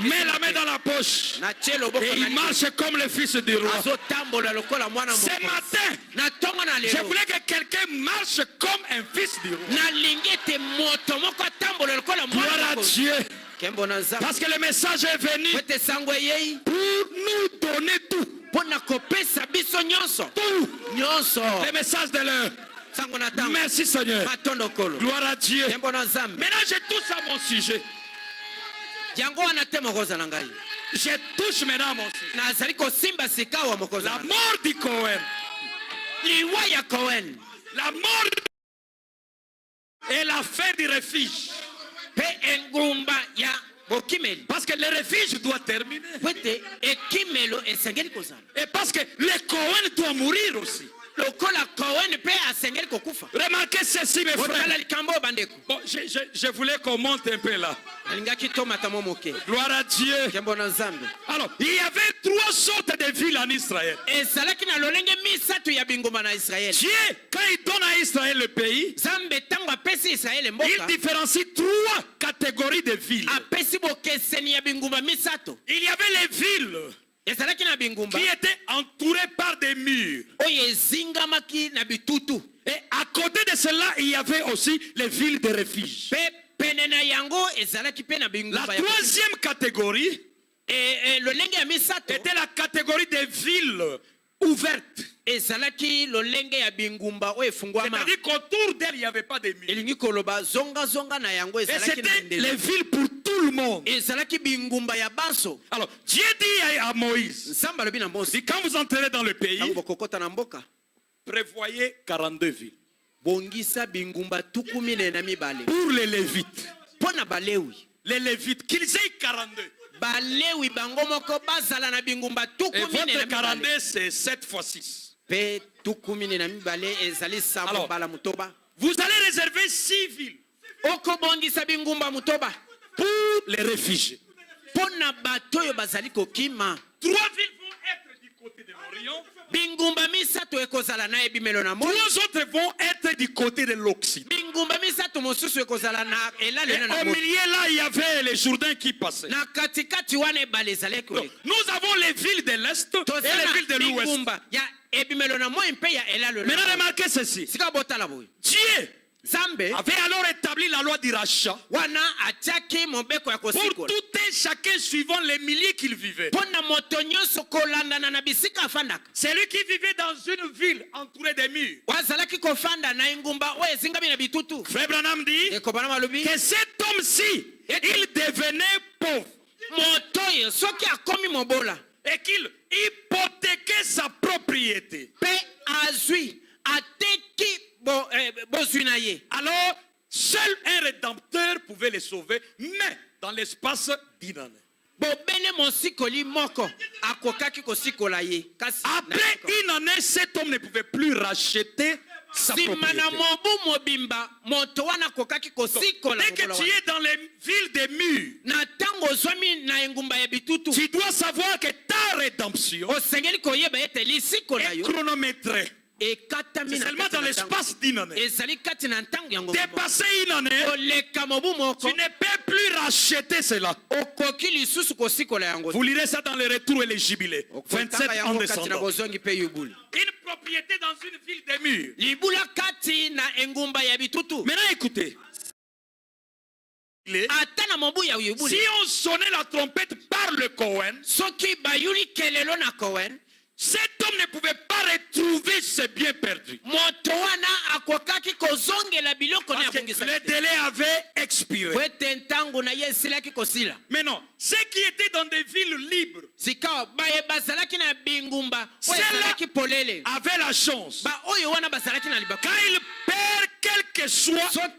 Mets la main dans la poche. na chelo boko Et il marche comme le fils du roi. azotambola lokola mwana Ce moko. matin, Na ntongo na je lelo. voulais que quelqu'un marche comme un fils du roi. Nalingi ete moto moko atambola lokola Gloire mwana à moko. Dieu. Kembo na nzambe. Parce que le message est venu Ete sango eyei. pour nous donner tout. Mpona kopesa biso nyonso. Tout. Nyonso. Le message de l'heure. Sango na ntango. Merci Seigneur. Matondo kolo. Gloire à Dieu. Kembo na nzambe. Maintenant, je touche à mon sujet. Yango wana te mokoza na ngai. Je touche maintenant à mon sujet. Nazali kosimba sika wa mokoza. La mort du Cohen. Liwa ya Cohen. La mort et la fin du refuge. Pe engumba ya bokimeli. Parce que le refuge doit terminer. Pwete ekimelo esengeli kozala. Et parce que le Cohen doit mourir aussi. Lokola Cohen pe asengeli kokufa. Remarquez ceci, mes Botala frères. likambo bandeko. Bon, je voulais qu'on monte un peu là. Alingaki tomata mo moke. Gloire à Dieu. Kembo na nzambe. Alors, il y avait 3 sortes de villes en Israël. Ezalaki na lolenge misatu ya bingumba na Israël. Dieu, quand il donne à Israël le pays, Zambe tango apesi Israël il mboka. différencie 3 catégories de villes. Apesi bokeseni ya bingumba misato. Il y avait les villes Ezalaki na bingumba. qui étaient entourées par des murs. Oyo ezingamaki na bitutu. Et à côté de cela, il y avait aussi les villes de refuge. Pe pene na yango ezalaki pe na La bingumba ya. 3e catégorie Lolenge ya misato. était la catégorie des villes ouvertes. Ezalaki lolenge ya bingumba oyo efungwama. C'est-à-dire qu'autour d'elle, il n'y avait pas de murs. Elingi koloba zonga zonga na yango Et ezalaki na c'était les ndelo. villes pour tout le monde. Ezalaki bingumba ya banso. Alors, Dieu dit à Moïse, Nzambe alobi na Mose. dit, quand vous entrerez dans le pays, Tango bokokota na mboka. prévoyez 42 villes. Bongisa bingumba tuku mine na mibale. Pour les Lévites. Pona balewi. Les Lévites, qu'ils aient 42. Balewi bango moko bazala na bingumba tuku Et mine na votre mibale. 42, c'est 7 fois 6. Pe tuku mine na mibale ezali sabo Alors, bala mutoba. Vous allez réserver 6 villes Oko bongisa bingumba mutoba. pour les réfugiés. Pona bato oyo bazali kokima. 3 villes vont être du côté de l'Orient. Bingumba misato ekozala na ebimelo na moi. 3 autres vont être du côté de l'Occident. Bingumba misato mosusu ekozala na elale Et na au moi. milieu là, il y avait les Jourdains qui passaient. Na katikati wana ebale ezali Donc, koleka. nous avons les villes de l'Est et les villes de l'Ouest. bingumba ya ebimelo na moi mpe ya elalo na Maintenant, moi. remarquez ceci. Sika botala boye. Dieu Zambe avait alors établi la loi du rachat wana atiaki mobeko ya pour kosikola. tout un chacun suivant les milliers qu'il vivait. Pona moto nyonso kolandana na bisika afandaka. Celui qui vivait dans une ville entourée de murs. Wazalaki kofanda na engumba oyo ezingami na bitutu. Frère Branham dit Ekobana malobi. que cet homme-ci, il devenait pauvre Moto oyo soki akomi mobola. et qu'il hypothéquait sa propriété. Pe azwi ateki bozwi na ye. Alors, seul un rédempteur pouvait les sauver, mais dans l'espace d'une année. Bobene mosikoli moko akokaki kosikola ye. Kasi Après une année, cet homme ne pouvait plus racheter sa sima propriété. na mobu mobimba moto wana akokaki kosikola Dès que mobola tu wana. es dans les villes des murs, Na ntango ozwami na engumba ya bitutu tu dois savoir que ta rédemption osengeli koyeba ete lisikola est yo chronométrée. ekatami C'est na seulement kati dans na ntango. l'espace d'une année. ezali kati na ntango yango moko. Dépasser une année, oleka mobu moko tu ne peux plus racheter cela. okoki lisusu kosikola yango. Vous lirez ça dans les retours et les jubilés. 27 Okotanga ans yango kati na descendant. bozongi mpe yubuli. Une propriété dans une ville des murs. libula kati na engumba ya bitutu. Maintenant écoutez. ata na mobu ya Si yubuli on sonnait la trompette par le Cohen, soki bayuli kelelo na Cohen cet homme ne pouvait pas retrouver ses biens perdus. moto wana akokaki kozongela biloko na Parce que abongisa le délai avait expiré. po ete ntango na ye esilaki kosila. Mais non, ceux qui étaient dans des villes libres, sika baye bazalaki na bingumba oyo ceux-là ezalaki polele avait la chance, ba oyo wana bazalaki na quand libaku il perd quelque soit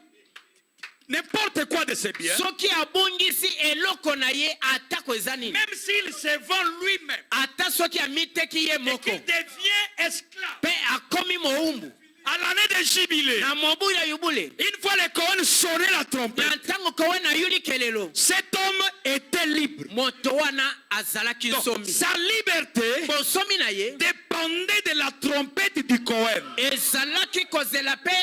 n'importe quoi de ses biens, soki abungisi eloko na ye atako eza nini même s'il se vend lui-même ata soki amiteki ye et moko qu'il devient esclave mpe akomi moumbu à l'année de jubilé, na mobu ya yubule une fois les Cohen sonnaient la trompette, na ntango kowen ayuli kelelo cet homme était libre. moto wana azalaki Donc, nsomi sa liberté bosomi na ye dépendait de la trompette du Cohen. ezalaki kozela mpe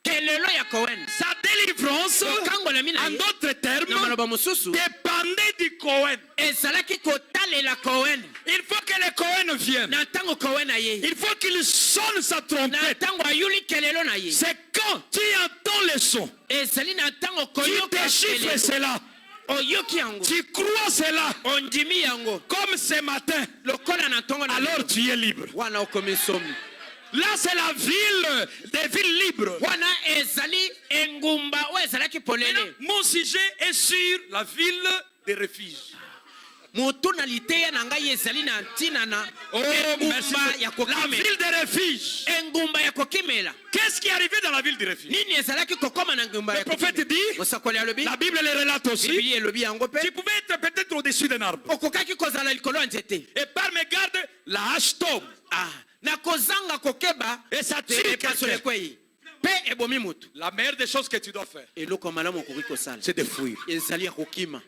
kelelo ya kowen Sa délivrance, kokangola na en ye d'autres na termes, maloba mosusu dépendait du Cohen. ezalaki kotalela kowen Il faut que le Cohen vienne. na ntango kowen aye Il faut qu'il sonne sa na trompette. ntango ayuli kelelo na ye C'est quand tu entends le son, ezali na ntango tu koyoka déchiffres kelelo cela, oyoki yango tu crois cela, ondimi yango comme ce matin, lokola na ntongo na alors lelo. tu es libre. wana okomi nsomi Là, c'est la ville des villes libres. wana ezali engumba oyo ezalaki polele Mon sujet est sur la ville des refuges. motunalite ya na ngai ezali na ntina na Oh, merci. engumba ya La kokimela ville des refuges. engumba ya kokimela Qu'est-ce qui est arrivé dans la ville des refuges? nini ezalaki kokoma na engumba Le ya prophète kokimela dit, mosakoli alobi la Bible le relate aussi, bibili elobi yango tu mpe pouvais être peut-être au-dessus d'un arbre. okokaki kozala likolo ya nzete Et par mégarde, la hache tombe. na kozanga kokeba Et ça tue epasole quelqu'un. kwei mpe ebomi motu La meilleure des choses que tu dois faire, eloko malamu okoki kosala c'est de fuir. ezali ya kokima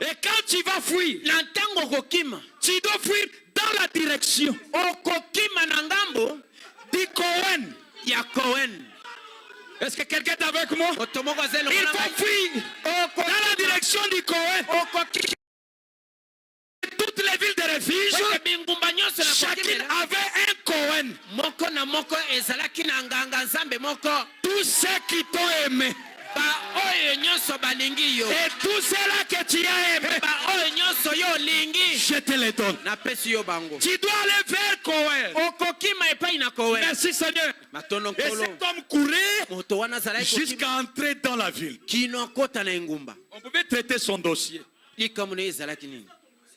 Et quand tu vas fuir, na ntango okokima tu dois fuir dans la direction okokima na ngambo du Cohen. ya kowen Est-ce que quelqu'un est avec moi? moto moko aza Il eloko na faut ngai fuir dans la direction du Cohen. okoki Toutes les villes de refuge, oyo bingumba nyonso na chacune kokimela avait un Cohen. moko na moko ezalaki na nganga nzambe moko Tous ceux qui t'ont aimé baoyo nyonso balingi yo et tous ceux-là que tu as aimé, baoyo nyonso yo olingi je te les donne. napesi yo bango Tu dois aller vers Cohen. okokima epai na kowen Merci Seigneur. matondo Et nkolo cet homme courait moto wana azalaki kokima jusqu'à entrer dans la ville. kino akota na engumba On pouvait traiter son dossier. likambo na ye ezalaki nini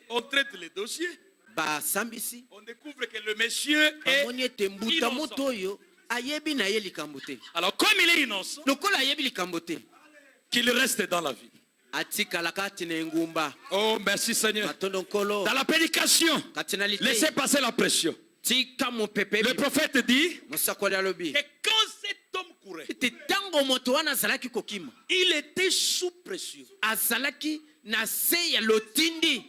On traite les dossiers. basambisi On découvre que le monsieur est bamoni ete mbuta moto innocent. oyo ayebi na ye likambo te Alors comme il est innocent, lokola ayebi likambo te qu'il reste dans la ville. atikala kati na engumba Oh, merci Seigneur. matondo nkolo Dans la prédication, kati na laissez litei passer la pression. tika mopepe Le prophète dit mosakoli alobi que quand cet homme courait, ete ntango moto wana azalaki kokima il était sous pression azalaki na se ya lotindi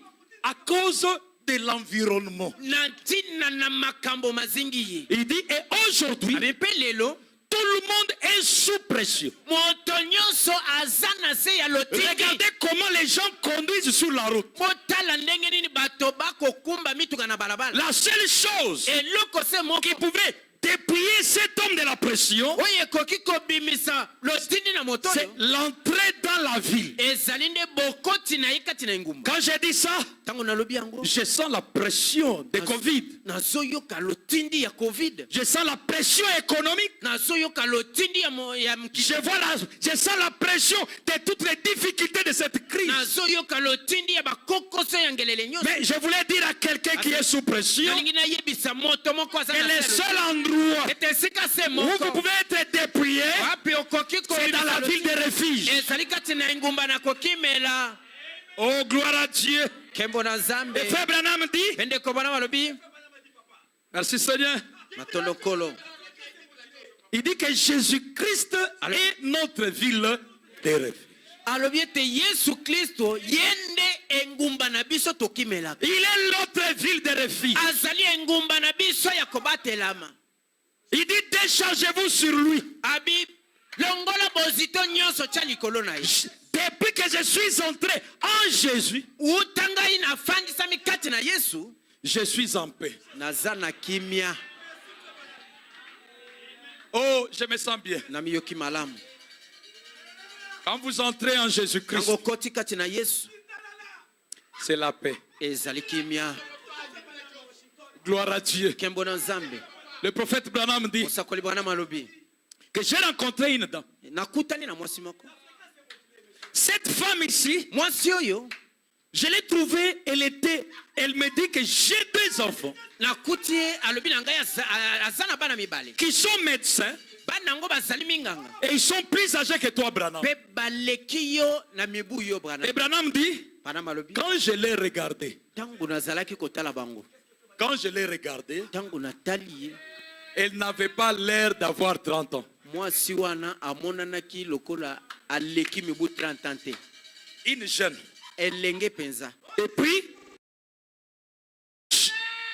à cause de l'environnement. na ntina na makambo mazingi ye Il dit, et aujourd'hui, abe mpe lelo tout le monde est sous pression. moto nyonso aza na se ya lotindi Regardez comment les gens conduisent sur la route. motala ndenge nini bato bakokumba mituka na balabala La seule chose eloko se moko qui pouvait dépouiller cet homme de la pression, oyo ekoki kobimisa lotindi na moto c'est oyo l'entrée dans la ville. ezali nde bokoti na ye kati na engumba Quand j'ai dit ça, ntango nalobi yango je sens la pression de Covid. nazoyoka lotindi ya covid Je sens la pression économique. nazoyoka lotindi ya Je sens la pression de toutes les difficultés de cette crise. nazoyoka lotindi ya bakokoso ya ngelele nyonso Mais je voulais dire à quelqu'un qui est sous pression nalingi nayebisa moto moko aza que na le se seul lotindi. endroit ete esika se où vous moko pouvez être dépouillé, wapi okoki c'est dans la ville de refuge. ezali kati na engumba na kokimela Oh, gloire à Dieu. kembo na nzambe Et Frère Branham dit, pende kobana balobi merci Seigneur, matondo nkolo il dit que Jésus-Christ est notre ville de refuge. alobi ete yesu kristo ye nde engumba na biso tokimelaka Il est notre ville de refuge. azali engumba na biso ya kobatelama Il dit, déchargez-vous sur lui. abi longola bozito nyonso tya likolo na ye Depuis que je suis entré en Jésus, uta ngai nafandisami kati na yesu je suis en paix. naza na kimia Oh, je me sens bien. na miyoki malamu Quand vous entrez en Jésus-Christ, ntango okoti kati na yesu c'est la paix. ezali kimia Gloire à Dieu. kembo na nzambe Le prophète Branham dit mosakoli bwana malobi que j'ai rencontré une dame. nakutani na mwasi moko Cette femme ici, mwasi oyo Je l'ai trouvée, elle me dit que j'ai 2 enfants nakuti alobi na ngai aza na bana mibale qui sont médecins bana yango bazali minganga et ils sont plus âgés que toi, Branham. mpe baleki yo na mibu yo Et Branham dit, Branham alobi quand je l'ai regardé, ntango nazalaki kotala bango quand je l'ai regardé, ntango natali ye elle n'avait pas l'air d'avoir 30 ans. mwasi wana amonanaki lokola aleki mibu 30 ans te Une jeune. elenge mpenza Et puis,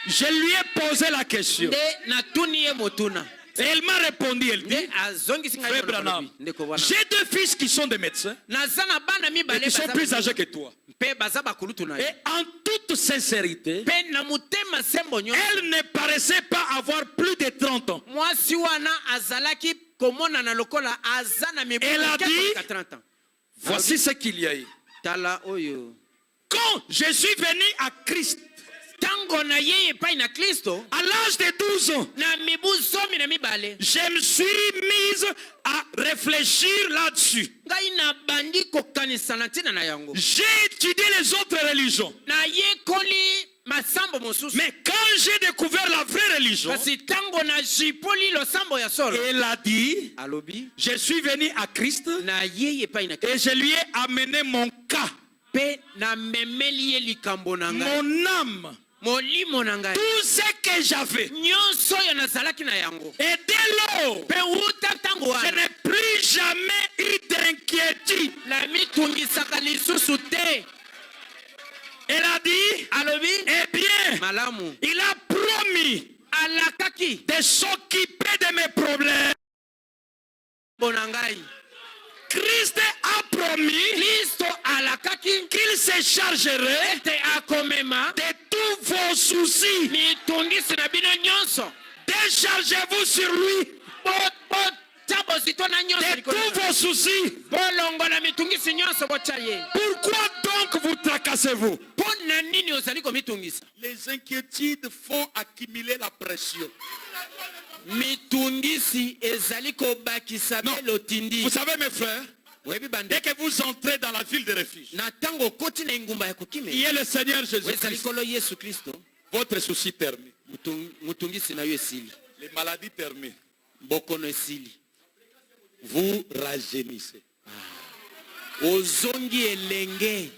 je lui ai posé la question. nde natuni ye motuna Et elle m'a répondu, elle dit, nde azongisi ngai Frère mwana Branham, kolobi, ndeko wana j'ai 2 fils qui sont des médecins naza na bana et mibale qui sont baza plus ba- âgés que toi. mpe baza bakulutu na Et ye en toute sincérité, mpe na motema sembo nyonso elle ne paraissait pas avoir plus de 30 ans. mwasi wana azalaki komonana lokola aza na mibu Elle a moke dit- koleka 30 ans Voici ce qu'il y a eu. tala oyo Quand je suis venu à Christ, ntango na ye epai na kristo à l'âge de 12 ans, na mibu 12 je me suis mise à réfléchir là-dessus. ngai na bandi kokanisa na ntina na yango J'ai étudié les autres religions. na yekoli masambo mosusu Mais quand j'ai découvert la vraie religion, kasi ntango na jipoli losambo ya solo elle a dit, alobi je suis venu à Christ na ye epai na et je lui ai amené mon cas, mpe na memeli ye likambo na ngai mon âme, molimo na ngai tout ce que j'avais. nyonso oyo nazalaki na yango Et dès lors, mpe wuta ntango je wana n'ai plus jamais eu d'inquiétude. na mitungisaka lisusu te Elle a dit, alobi eh bien, malamu il a promis alakaki de s'occuper de mes problèmes. mpo na ngai Christ a promis kristo alakaki qu'il se chargerait ete akomema de tous vos soucis. mitungisi na bino nyonso Déchargez-vous sur lui botya bozito na nyonso de likolo tous na vos soucis. bolongola mitungisi nyonso botya ye Pourquoi donc vous tracassez-vous? mpo na nini ozali komitungisa Les inquiétudes font accumuler la pression. mitungisi ezali kobakisa Non. belo tindi Vous savez, mes frères, oyebi bande dès que vous entrez dans la ville de refuge, na ntango okoti na engumba ya qui kokimela est le Seigneur oyo ezali Jésus-Christ, kolo yesu kristo votre souci termine. mutungisi na yo esili Les maladies terminent. bokono esili Vous rajeunissez. ozongi elenge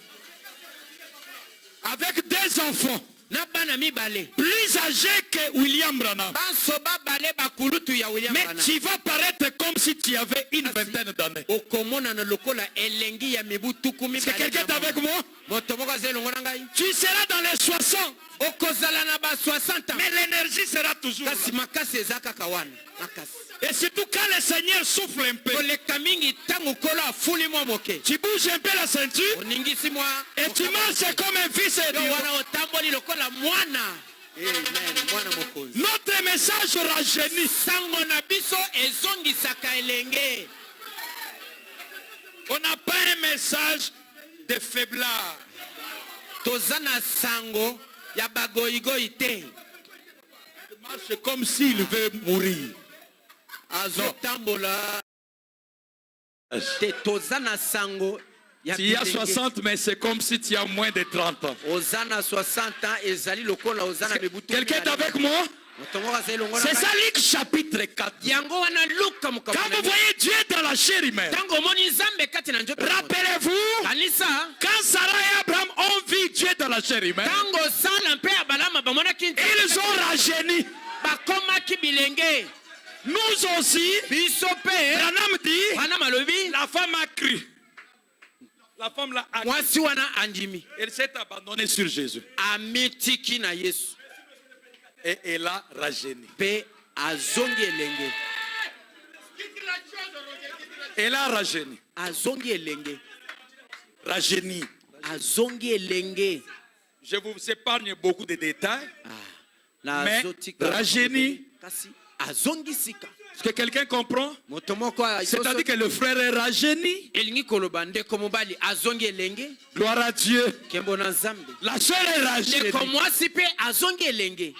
Avec 2 enfants na bana mibale plus âgés que William Branham. banso babale bakulutu ya william Mais Branham. tu vas paraître comme si tu avais une vingtaine d'années. okomonana lokola elengi ya mibu tuku Est-ce que quelqu'un est avec moi? moto moko aza elongo na ngai Tu seras dans les 60. okozala na ba 60 ans Mais l'énergie sera toujours là. kasi makasi eza kaka wana makasi Et surtout quand le Seigneur souffle un peu, koleka mingi ntango kolo afuli mwa moke tu bouges un peu la ceinture oningisi mwa et tu marches comme un fils de yo Dieu. wana otamboli lokola mwana amen mwana mokonzi Notre message rajeunit. sango na biso ezongisaka elenge On n'a pas un message de faiblard. toza na sango ya bagoyigoyi te Il marche comme s'il veut mourir. azotambola te toza na sango ya Tu as bilenge. 60, mais c'est comme si tu as moins de 30 ans. oza na 60 ans ezali lokola oza na mibutu Quelqu'un est avec moi? moto moko azali longo na C'est ngai. ça, Luc chapitre 4. yango wana luka Quand mokambo vous voyez Dieu dans la chair humaine, ntango omoni nzambe kati na nzoto rappelez-vous, kanisa quand Sarah et Abraham ont vu Dieu dans la chair humaine, ntango sala mpe abalama bamonaki ils ont rajeuni. bakomaki bilenge Nous aussi, biso mpe Branham dit, wana malobi la femme a cru. La femme l'a cru. mwasi wana andimi Elle s'est abandonnée sur Jésus. amitiki na yesu Et elle a rajeuni. mpe azongi elenge Elle a rajeuni. azongi elenge Rajeuni. azongi elenge Je vous épargne beaucoup de détails. na Mais azotika rajeuni. kasi azongi sika Est-ce que quelqu'un comprend? moto moko C'est-à-dire que le frère est rajeuni. elingi koloba ndeko mobali azongi elenge Gloire à Dieu. nkembo na nzambe La sœur est ragée. ndeko mwasi mpe azongi elenge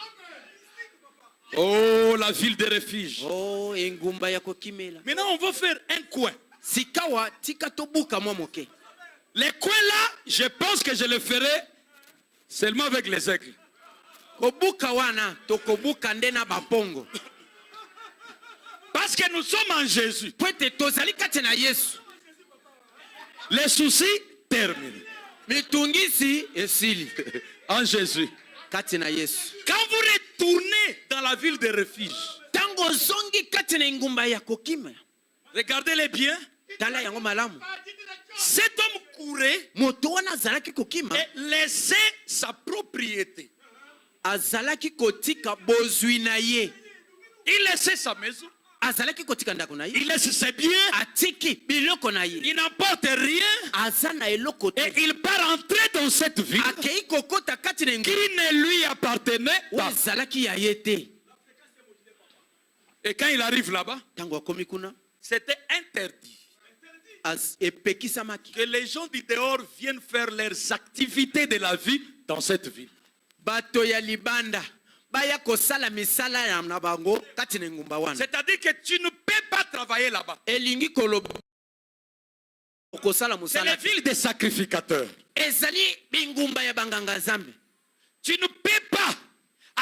Oh, la ville de refuge. o engumba ya kokimela Maintenant, on va faire un coin. sikawa tika tobuka mwa moke Les coins là, je pense que je le ferai seulement avec les aigles. kobuka wana tokobuka nde na bapongo Parce que nous sommes en Jésus. po ete tozali kati na Yesu. Les soucis terminent. Mitungisi esili En Jésus. kati na Yesu. Quand vous retournez dans la ville de refuge, Tango zongi kati na ngumba ya kokima. regardez-les bien. Tala yango malamu. Cet homme courait Moto wana azalaki kokima. et laissait sa propriété. Azalaki kotika bozwi na ye. Il laissait sa maison. Azalaki kotika ndako na ye. Il laisse ses biens. Atiki biloko na ye. Il n'emporte rien. Aza na eloko te. Et il part entrer dans cette ville Akei kokota kati na qui ngumba. ne lui appartenait pas. Azalaki ya ye te. Et quand il arrive là-bas, Tango akomi kuna. c'était interdit Epekisamaki. que les gens du dehors viennent faire leurs activités de la vie dans cette ville. Bato ya libanda. Baya kosala misala ya na bango kati na ngumba wana. C'est-à-dire que tu ne peux pas travailler là-bas. Elingi koloba. Kosala C'est musala. les villes des sacrificateurs. Ezali bingumba ya banganga zambe. Tu ne peux pas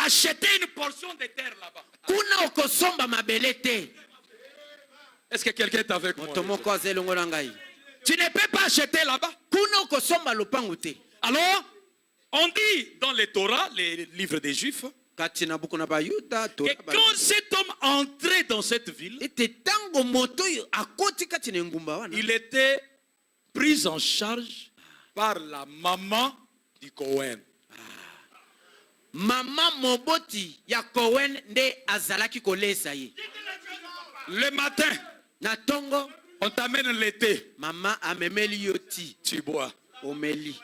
acheter une portion de terre là-bas. Kuna okosomba mabele te. Est-ce que quelqu'un est avec moi? Moto moko azelongo na ngai. Tu ne peux pas acheter là-bas. Kuna okosomba lopango te. Alors, on dit dans les Torah, les livres des Juifs, Kati na buku na bayuda to. que quand cet homme entrait dans cette ville, Ete tango moto yo akoti kati na ngumba wana. il était pris en charge par la maman du Cohen. Mama moboti ya Cohen nde azalaki kolesa ye. Le matin, Na tongo on t'amène l'été, mama amemeli yo ti tu bois. omeli.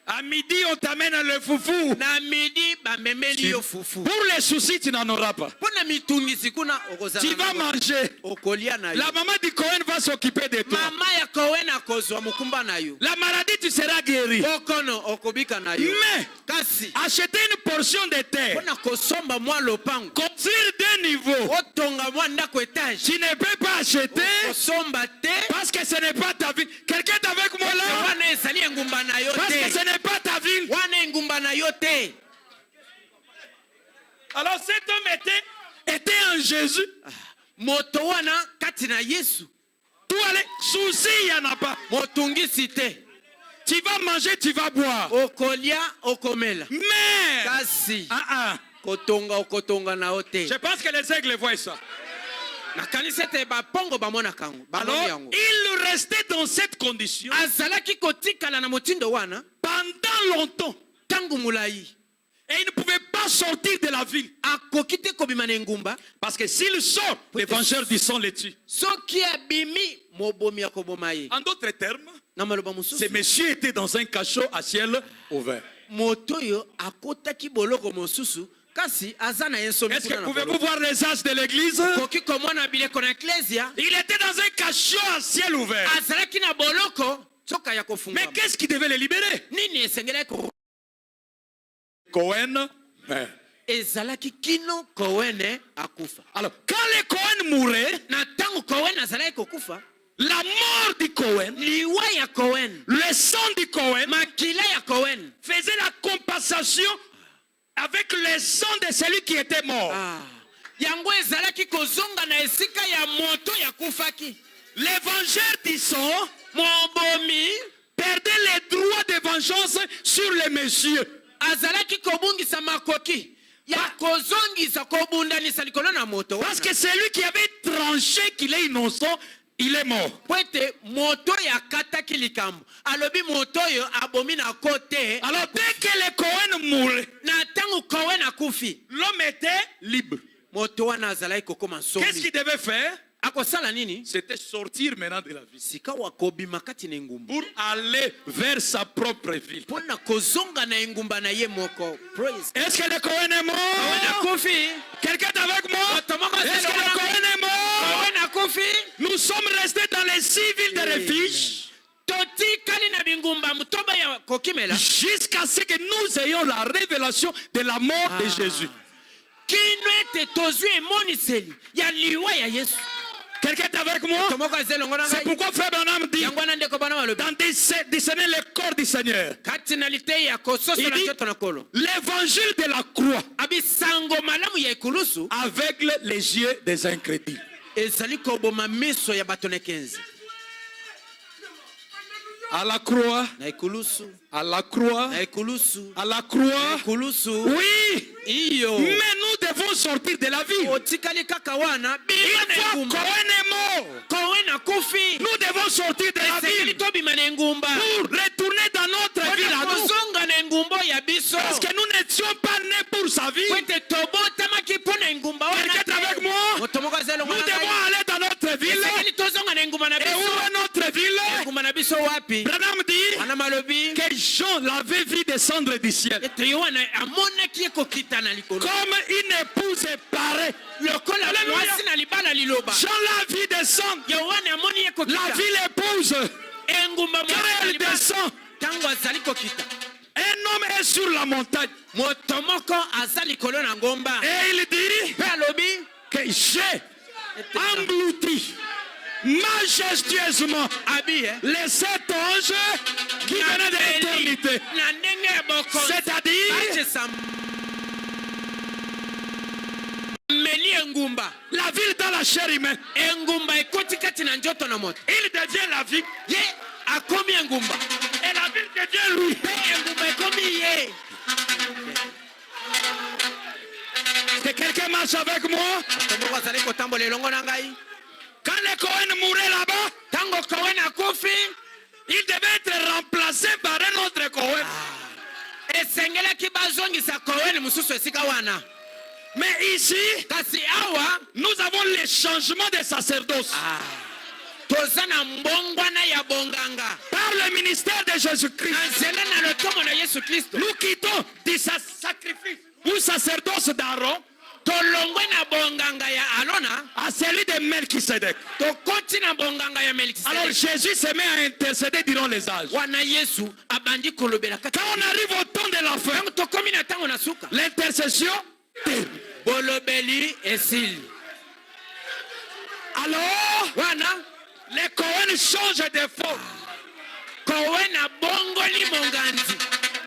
À midi, on t'amène le foufou. Na midi ba memeli yo fufu. Pour les soucis, tu n'en auras pas. Pona mitungisi kuna okozala. Tu vas manger. Okolia na yo. La maman du Cohen va s'occuper de toi. Mama ya Cohen akozwa mukumba na yo. La maladie, tu seras guéri. Okono okobika na yo. Mais, Kasi acheter une portion de terre, pona kosomba mwa lopango. construire deux niveaux, Otonga mwa ndako etage. tu ne peux pas acheter Kosomba te. parce que ce n'est pas ta vie. Quelqu'un est avec moi là? Wana ezali ngumba na yo Parce que te. ce n'est pas ta ville. Wana ngumba na yo te. Alors cet homme était en Jésus. Moto wana kati na Yesu. Tout allait, souci, il n'y en a pas. Motungisi te. Tu vas manger, tu vas boire. Okolia okomela. Mais, Kasi kotonga na ote. je pense que les aigles voient ça. Na kanisa te ba pongo ba mona kango. Ba Alors, yango. il restait dans cette condition Azalaki kotikala na motindo wana pendant longtemps. tangu mulai. Et il ne pouvait pas sortir de la ville. Akoki te kobima na ngumba. Parce que s'il sort, les vengeurs du sang les tuent. Soki abimi mobomi akoboma ye. En d'autres termes, Na maloba ce mususu. monsieur était dans un cachot à ciel ouvert. Moto yo akotaki boloko mosusu kasi azana yensomi Est-ce que kuna na pouvez-vous boloko. voir les âges de l'église? Koki komona bileko na ecclesia. Il était dans un cachot à ciel ouvert. Azalaki na boloko soka ya kofunga. Mais qu'est-ce qui devait les libérer? Nini esengela ko Cohen. ezalaki kino Cohen akufa. Alors, quand les Cohen mouraient, Na tangu Cohen azalaki kokufa, la mort du Cohen, liwa ya Cohen, le sang du Cohen, makila ya Cohen. faisait la compensation avec le sang de celui qui était mort. Yango ezalaki kozonga na esika ya moto ya kufaki. Les vengeurs du sang Mobomi perdaient les droits de vengeance sur les messieurs. azalaki kobungisa makoki ya kozongisa kobundanisa likolo na moto. Parce que c'est lui qui avait tranché qu'il est innocent, il est mort. Pwete moto ya kataki likambo. Alobi moto yo abomi na kote. Alors dès que les Cohen mouraient, Na tangu Cohen akufi. l'homme était libre. Moto wana azalaki kokoma nsomi. Qu'est-ce qu'il devait faire? Akosala nini? C'était sortir maintenant de la vie Sika wakobima kati na ngumba. pour aller vers sa propre ville. Pona kozonga na ngumba na ye moko. Praise. Est-ce que le Cohen est mort? Cohen akufi. Quelqu'un est avec moi? Est-ce que le Cohen est mort? Cohen akufi. Nous sommes restés dans les 6 villes de refuge Totikali na bingumba mutoba ya kokimela. jusqu'à ce que nous ayons la révélation de la mort de Jésus. Kino ete tozwi emoniseli ya liwa ya Yesu. Quelqu'un est avec moi? C'est pourquoi Frère Branham dit dans discerner le corps du Seigneur. Il dit l'évangile de la croix aveugle les yeux des incrédules. À la croix, à la croix, à la croix, oui, mais nous devons sortir de la vie. Une fois Cohen est mort, nous devons sortir de la vie pour retourner dans notre vie à nous. Parce que nous n'étions pas nés pour sa vie. Quelqu'un est avec moi? Nous devons aller dans notre ville. Et où est notre ville? Branham dit que Jean l'avait vu descendre du ciel comme une épouse parée. Jean l'a vu descendre. La ville épouse. Quand elle descend, un homme est sur la montagne. Et il dit que j'ai englouti majestueusement les 7 anges qui venaient de l'éternité. C'est-à-dire la ville dans la chair humaine. Il devient la vie. Et la ville devient lui. Que quelqu'un marche avec moi? Quand les Cohen mouraient là-bas, il devait être remplacé par un autre Cohen. Mais ici, nous avons le changement de sacerdoce. Par le ministère de Jésus-Christ, nous quittons du sacrifice ou sacerdoce d'Aaron à celui de Melchisedec. Alors Jésus se met à intercéder durant les âges. Quand on arrive au temps de la fin, l'intercession alors les Cohen changent de forme.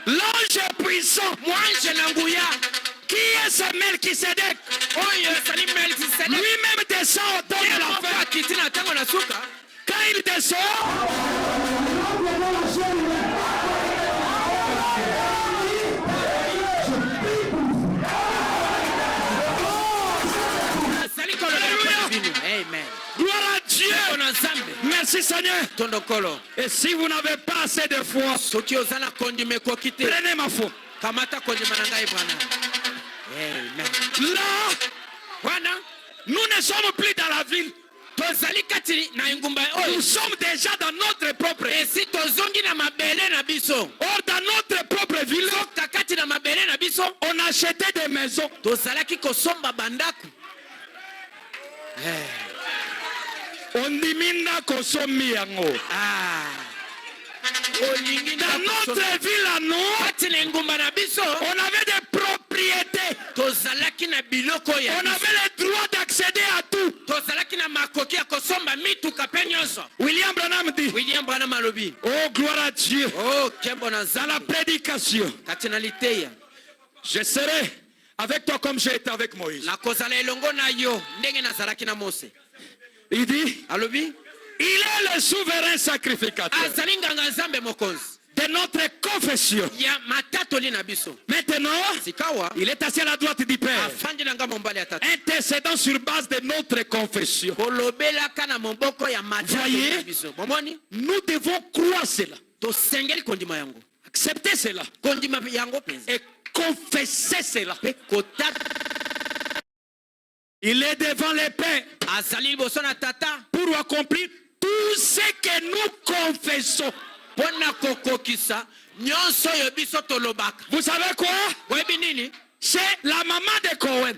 L'ange puissant, qui est ce Melchisedec? Lui-même descend au temps de la fin. Quand il descend, Amen. Gloire à Dieu. Merci Seigneur. Et si vous n'avez pas assez de foi, prenez ma foi. Là, nous ne sommes plus dans la ville. Nous sommes déjà dans notre propre ville. Or, dans notre propre ville, on achetait des maisons. On dimina kosomi yango. Dans notre ville à nous, on avait des propriétés. On avait le droit d'accéder à tout. William Branham dit, oh gloire à Dieu, dans la prédication, je serai avec toi comme j'ai été avec Moïse. Il dit, il est le souverain sacrificateur de notre confession. Maintenant, il est assis à la droite du Père, intercédant sur base de notre confession. Voyez, nous devons croire cela, accepter cela et confesser cela. Il est devant le Père pour accomplir tout ce que nous confessons. Vous savez quoi? C'est la maman de Cohen.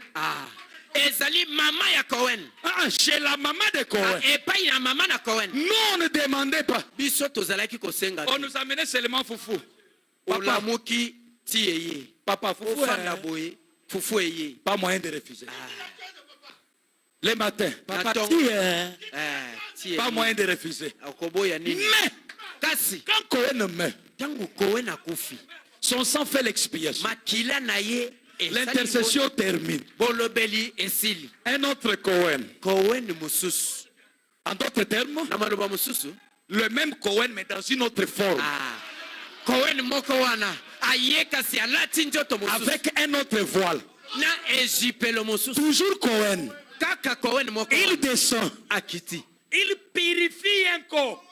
Chez la maman de Cohen. Nous, on ne demandait pas. On nous amenait seulement foufou. Papa foufou. Pas moyen de refuser. le matin. Papa, pas moyen de refuser. Mais, kasi quand Cohen meurt, tangu Cohen akufi son sang fait l'expiation. makila na ye L'intercession termine. bolobeli esili. Un autre Cohen. Cohen mususu En d'autres termes, na maloba mususu le même Cohen mais dans une autre forme. Cohen moko wana aye kasi alati njoto mususu Avec un autre voile. na ejipelo mususu. Toujours Cohen. Kaka Cohen moko Il descend. akiti Il purifie un corps.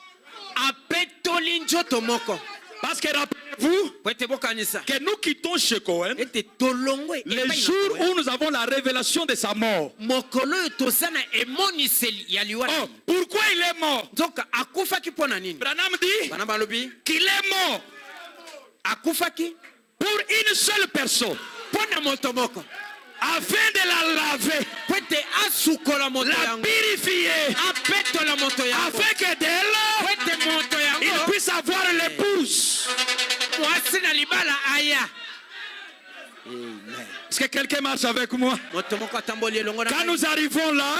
apetoli njoto moko. Parce que rappelez-vous que nous quittons chez Cohen le jour où nous avons la révélation de sa mort. Oh, pourquoi il est mort? Branham dit qu'il est mort pour une seule personne, afin de la laver, la purifier, afin que d'elle il puisse avoir l'épouse. Est-ce que quelqu'un marche avec moi? Quand nous arrivons là,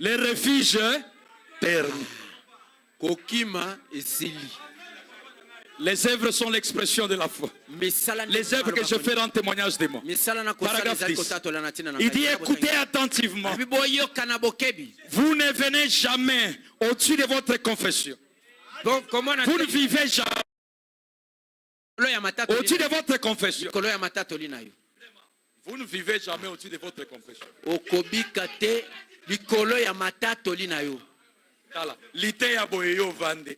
les refuges terminent. Les œuvres sont l'expression de la foi. Les œuvres que je fais en témoignage de moi. Paragraphe 10. Il dit écoutez attentivement. Vous ne venez jamais au-dessus de votre confession. Vous ne vivez jamais au-dessus de votre confession. Vous ne vivez jamais au-dessus de votre confession. L'ité ya boyeyo vande.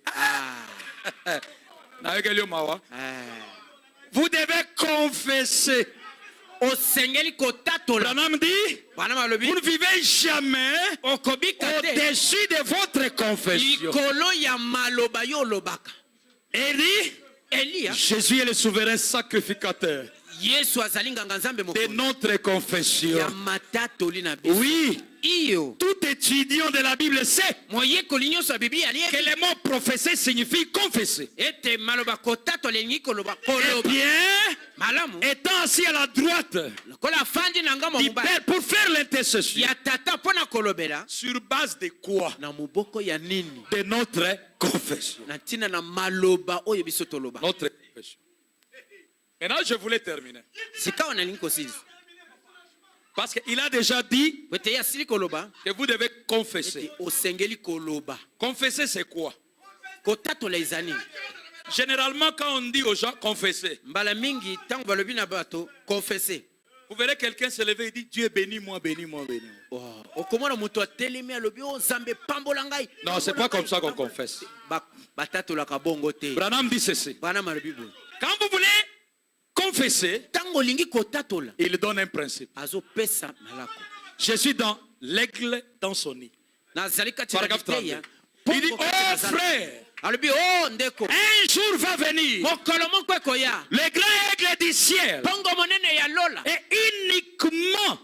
Vous devez confesser. Branham dit, vous ne vivez jamais au-dessus de votre confession. Jésus est le souverain sacrificateur de notre confession. Oui. Tout étudiant de la Bible sait que le mot professer signifie confesser. Et bien, étant assis à la droite du Père pour faire l'intercession, sur base de quoi? De notre confession. Notre confession. Maintenant, je voulais terminer. Parce qu'il a déjà dit que vous devez confesser. Confesser, c'est quoi? Généralement, quand on dit aux gens confesser, vous verrez quelqu'un se lever et dire Dieu bénis-moi, bénis-moi, bénis-moi. Non, c'est pas comme ça qu'on confesse. Branham dit ceci. Quand vous voulez confesser, il donne un principe. Je suis dans l'aigle dans son nid. Paragraphe 32. Il dit, oh frère, un jour va venir le grand aigle du ciel et uniquement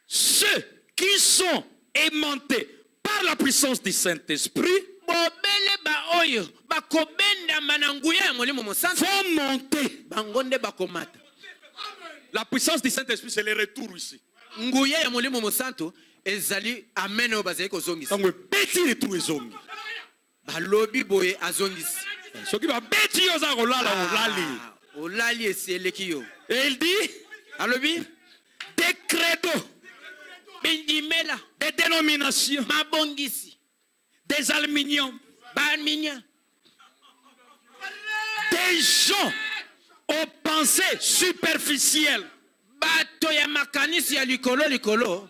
ceux qui sont aimantés par la puissance du Saint-Esprit vont monter. La puissance du Saint-Esprit, c'est le retour ici. Donc, petit retour ezongi. Balobi boye azongisi. Soki ba beti yoza kolala olali. Et il dit, alobi des credos, bindimela, des dénominations, mabongisi, des aluminiums, balminia, des gens aux pensées superficielles, bato ya makanisi ya likolo likolo,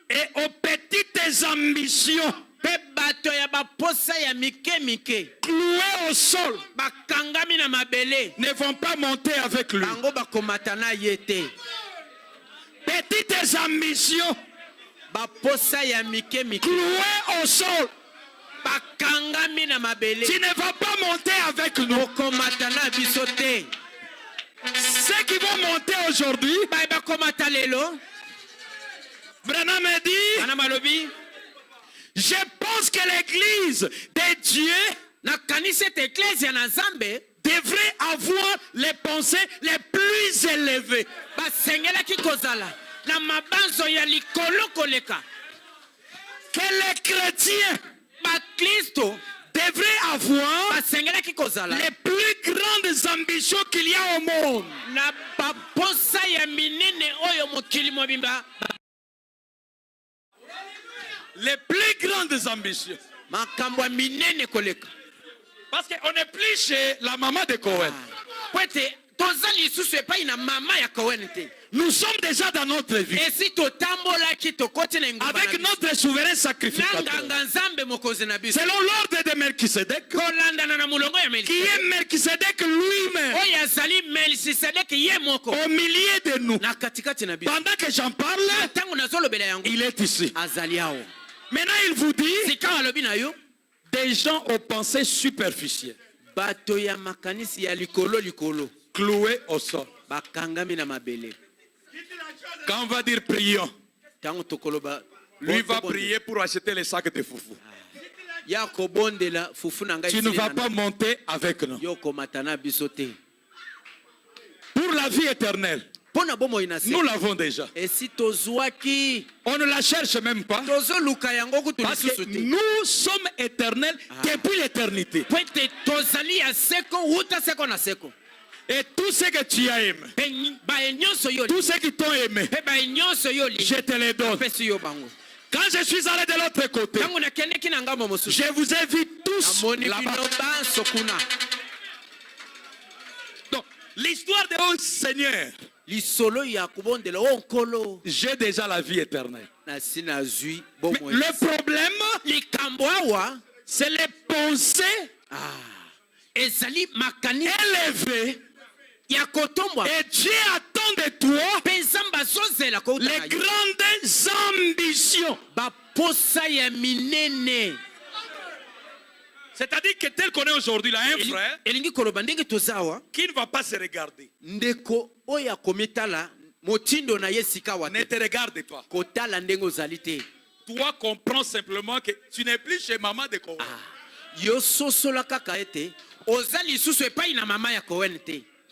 et aux petites ambitions, pe bato ya baposa ya mike mike, cloués au sol, bakangami na mabele, ne vont pas monter avec lui. bango bakomata na yete. Petites ambitions, baposa ya mike mike, cloués au sol, bakangami na mabele, tu ne vas pas monter avec nous. bakomata na biso te. Ceux qui vont monter aujourd'hui, bakomata lelo. Branham a dit, je pense que l'église de Dieu devrait avoir les pensées les plus élevées. na mabanzo ya likolo koleka. Que les chrétiens Bakristo devraient avoir basengelaki kozala les plus grandes ambitions qu'il y a au monde. na baposa ya minene oyo mokili mobimba. Les plus grandes ambitions. Makambo ya minene koleka. Parce qu'on n'est plus chez la maman de Cohen. Kwete toza lisusu epai na mama ya Cohen te. Nous sommes déjà dans notre vie. Esi totambolaki tokoti na ngumba Avec notre souverain sacrificateur. nanganga nzambe mokozi na biso. Selon l'ordre de Melchisedec. Kolandana na mulongo ya Qui Melkisedeki. est Melchisedec lui-même. Oyo azali Melkisedeki ye moko. Au milieu de nous. Na katikati na biso. Pendant que j'en parle. Tango nazolobela yango. Il est ici. Azali awo. Maintenant il vous dit. Sika alobi na yo. Des gens aux pensées superficielles. Bato ya makanisi ya likolo likolo. Cloués au sol. Bakangami na mabele. Quand on va dire prions. Tango tokoloba. Lui va prier pour acheter les sacs de foufou. Ya kobondela fufu na ngai. Tu ne vas pas monter avec nous. Yo komatana biso te. Pour la vie éternelle. Pona bomo inase. Nous l'avons déjà. Et si tozwaki. On ne la cherche même pas. Tozo luka yango kutu Parce que nous sommes éternels depuis l'éternité. Pwete tozali ya seko uta seko na seko. Et tout ce que tu as aimé, tous ceux qui t'ont aimé, je te les donne. Quand je suis allé de l'autre côté, je vous ai vus tous là-bas. Donc, l'histoire de oh Seigneur, j'ai déjà la vie éternelle. Mais le problème, c'est les pensées élevées. Et Dieu attend de toi les grandes ambitions. C'est-à-dire que tel qu'on est aujourd'hui là, un frère qui ne va pas se regarder. Ne te regarde toi. Toi comprends simplement que tu n'es plus chez maman de Cohen.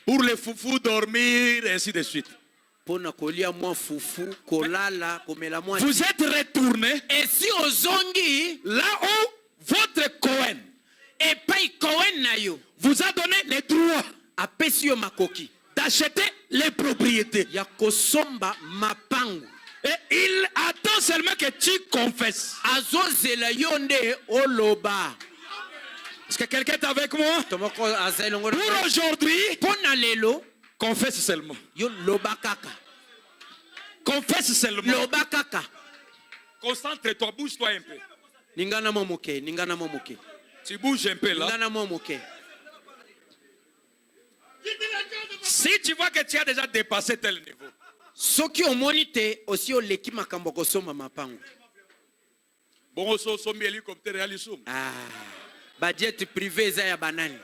Pour les foufous dormir et ainsi de suite. Vous êtes retourné là où votre Cohen vous a donné les droits d'acheter les propriétés. Et il attend seulement que tu confesses. Est-ce que quelqu'un est avec moi? Pour aujourd'hui, confesse seulement. Confesse seulement. Concentre-toi, bouge-toi un peu. Tu bouges un peu là. Si tu vois que tu as déjà dépassé tel niveau, bon, budget privé za ya banani.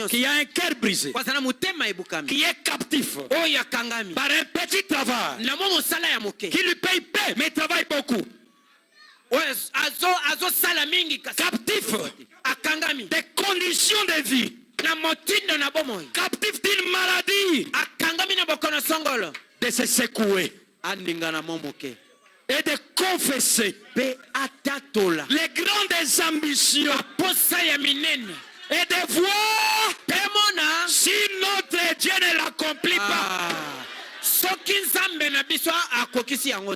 Qui a un cœur brisé, qui est captif par un petit travail, qui lui paye peu mais il travaille beaucoup. Captif des conditions de vie, captif d'une maladie, de se secouer et de confesser les grandes ambitions et de voir si notre Dieu ne l'accomplit pas.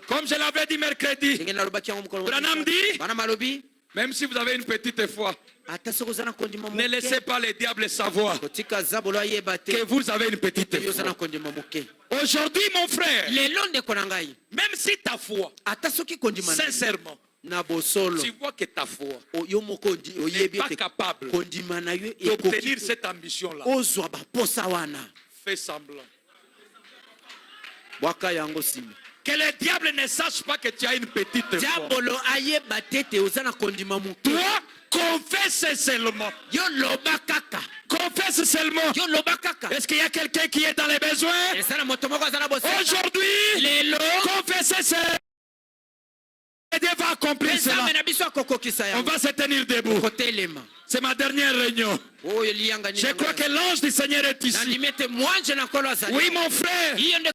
Comme je l'avais dit mercredi, Branham dit, même si vous avez une petite foi, ne laissez pas le diable savoir que vous avez une petite foi. Aujourd'hui, mon frère, même si ta foi, sincèrement, tu vois que ta foi n'est pas capable d'obtenir cette ambition-là, fais semblant. Que le diable ne sache pas que tu as une petite foi. Toi, confesse seulement. Confesse seulement. Est-ce qu'il y a quelqu'un qui est dans les besoins? Aujourd'hui, confessez seulement. Et va accomplir cela. Nzambe na biso akokokisa On yango. va se tenir debout. Kotelema. C'est ma dernière réunion. Oyo liyanga ni Je crois que l'ange du Seigneur est ici. Nandimete mwanje na kolo azali. Oui, mon frère. Iyo nde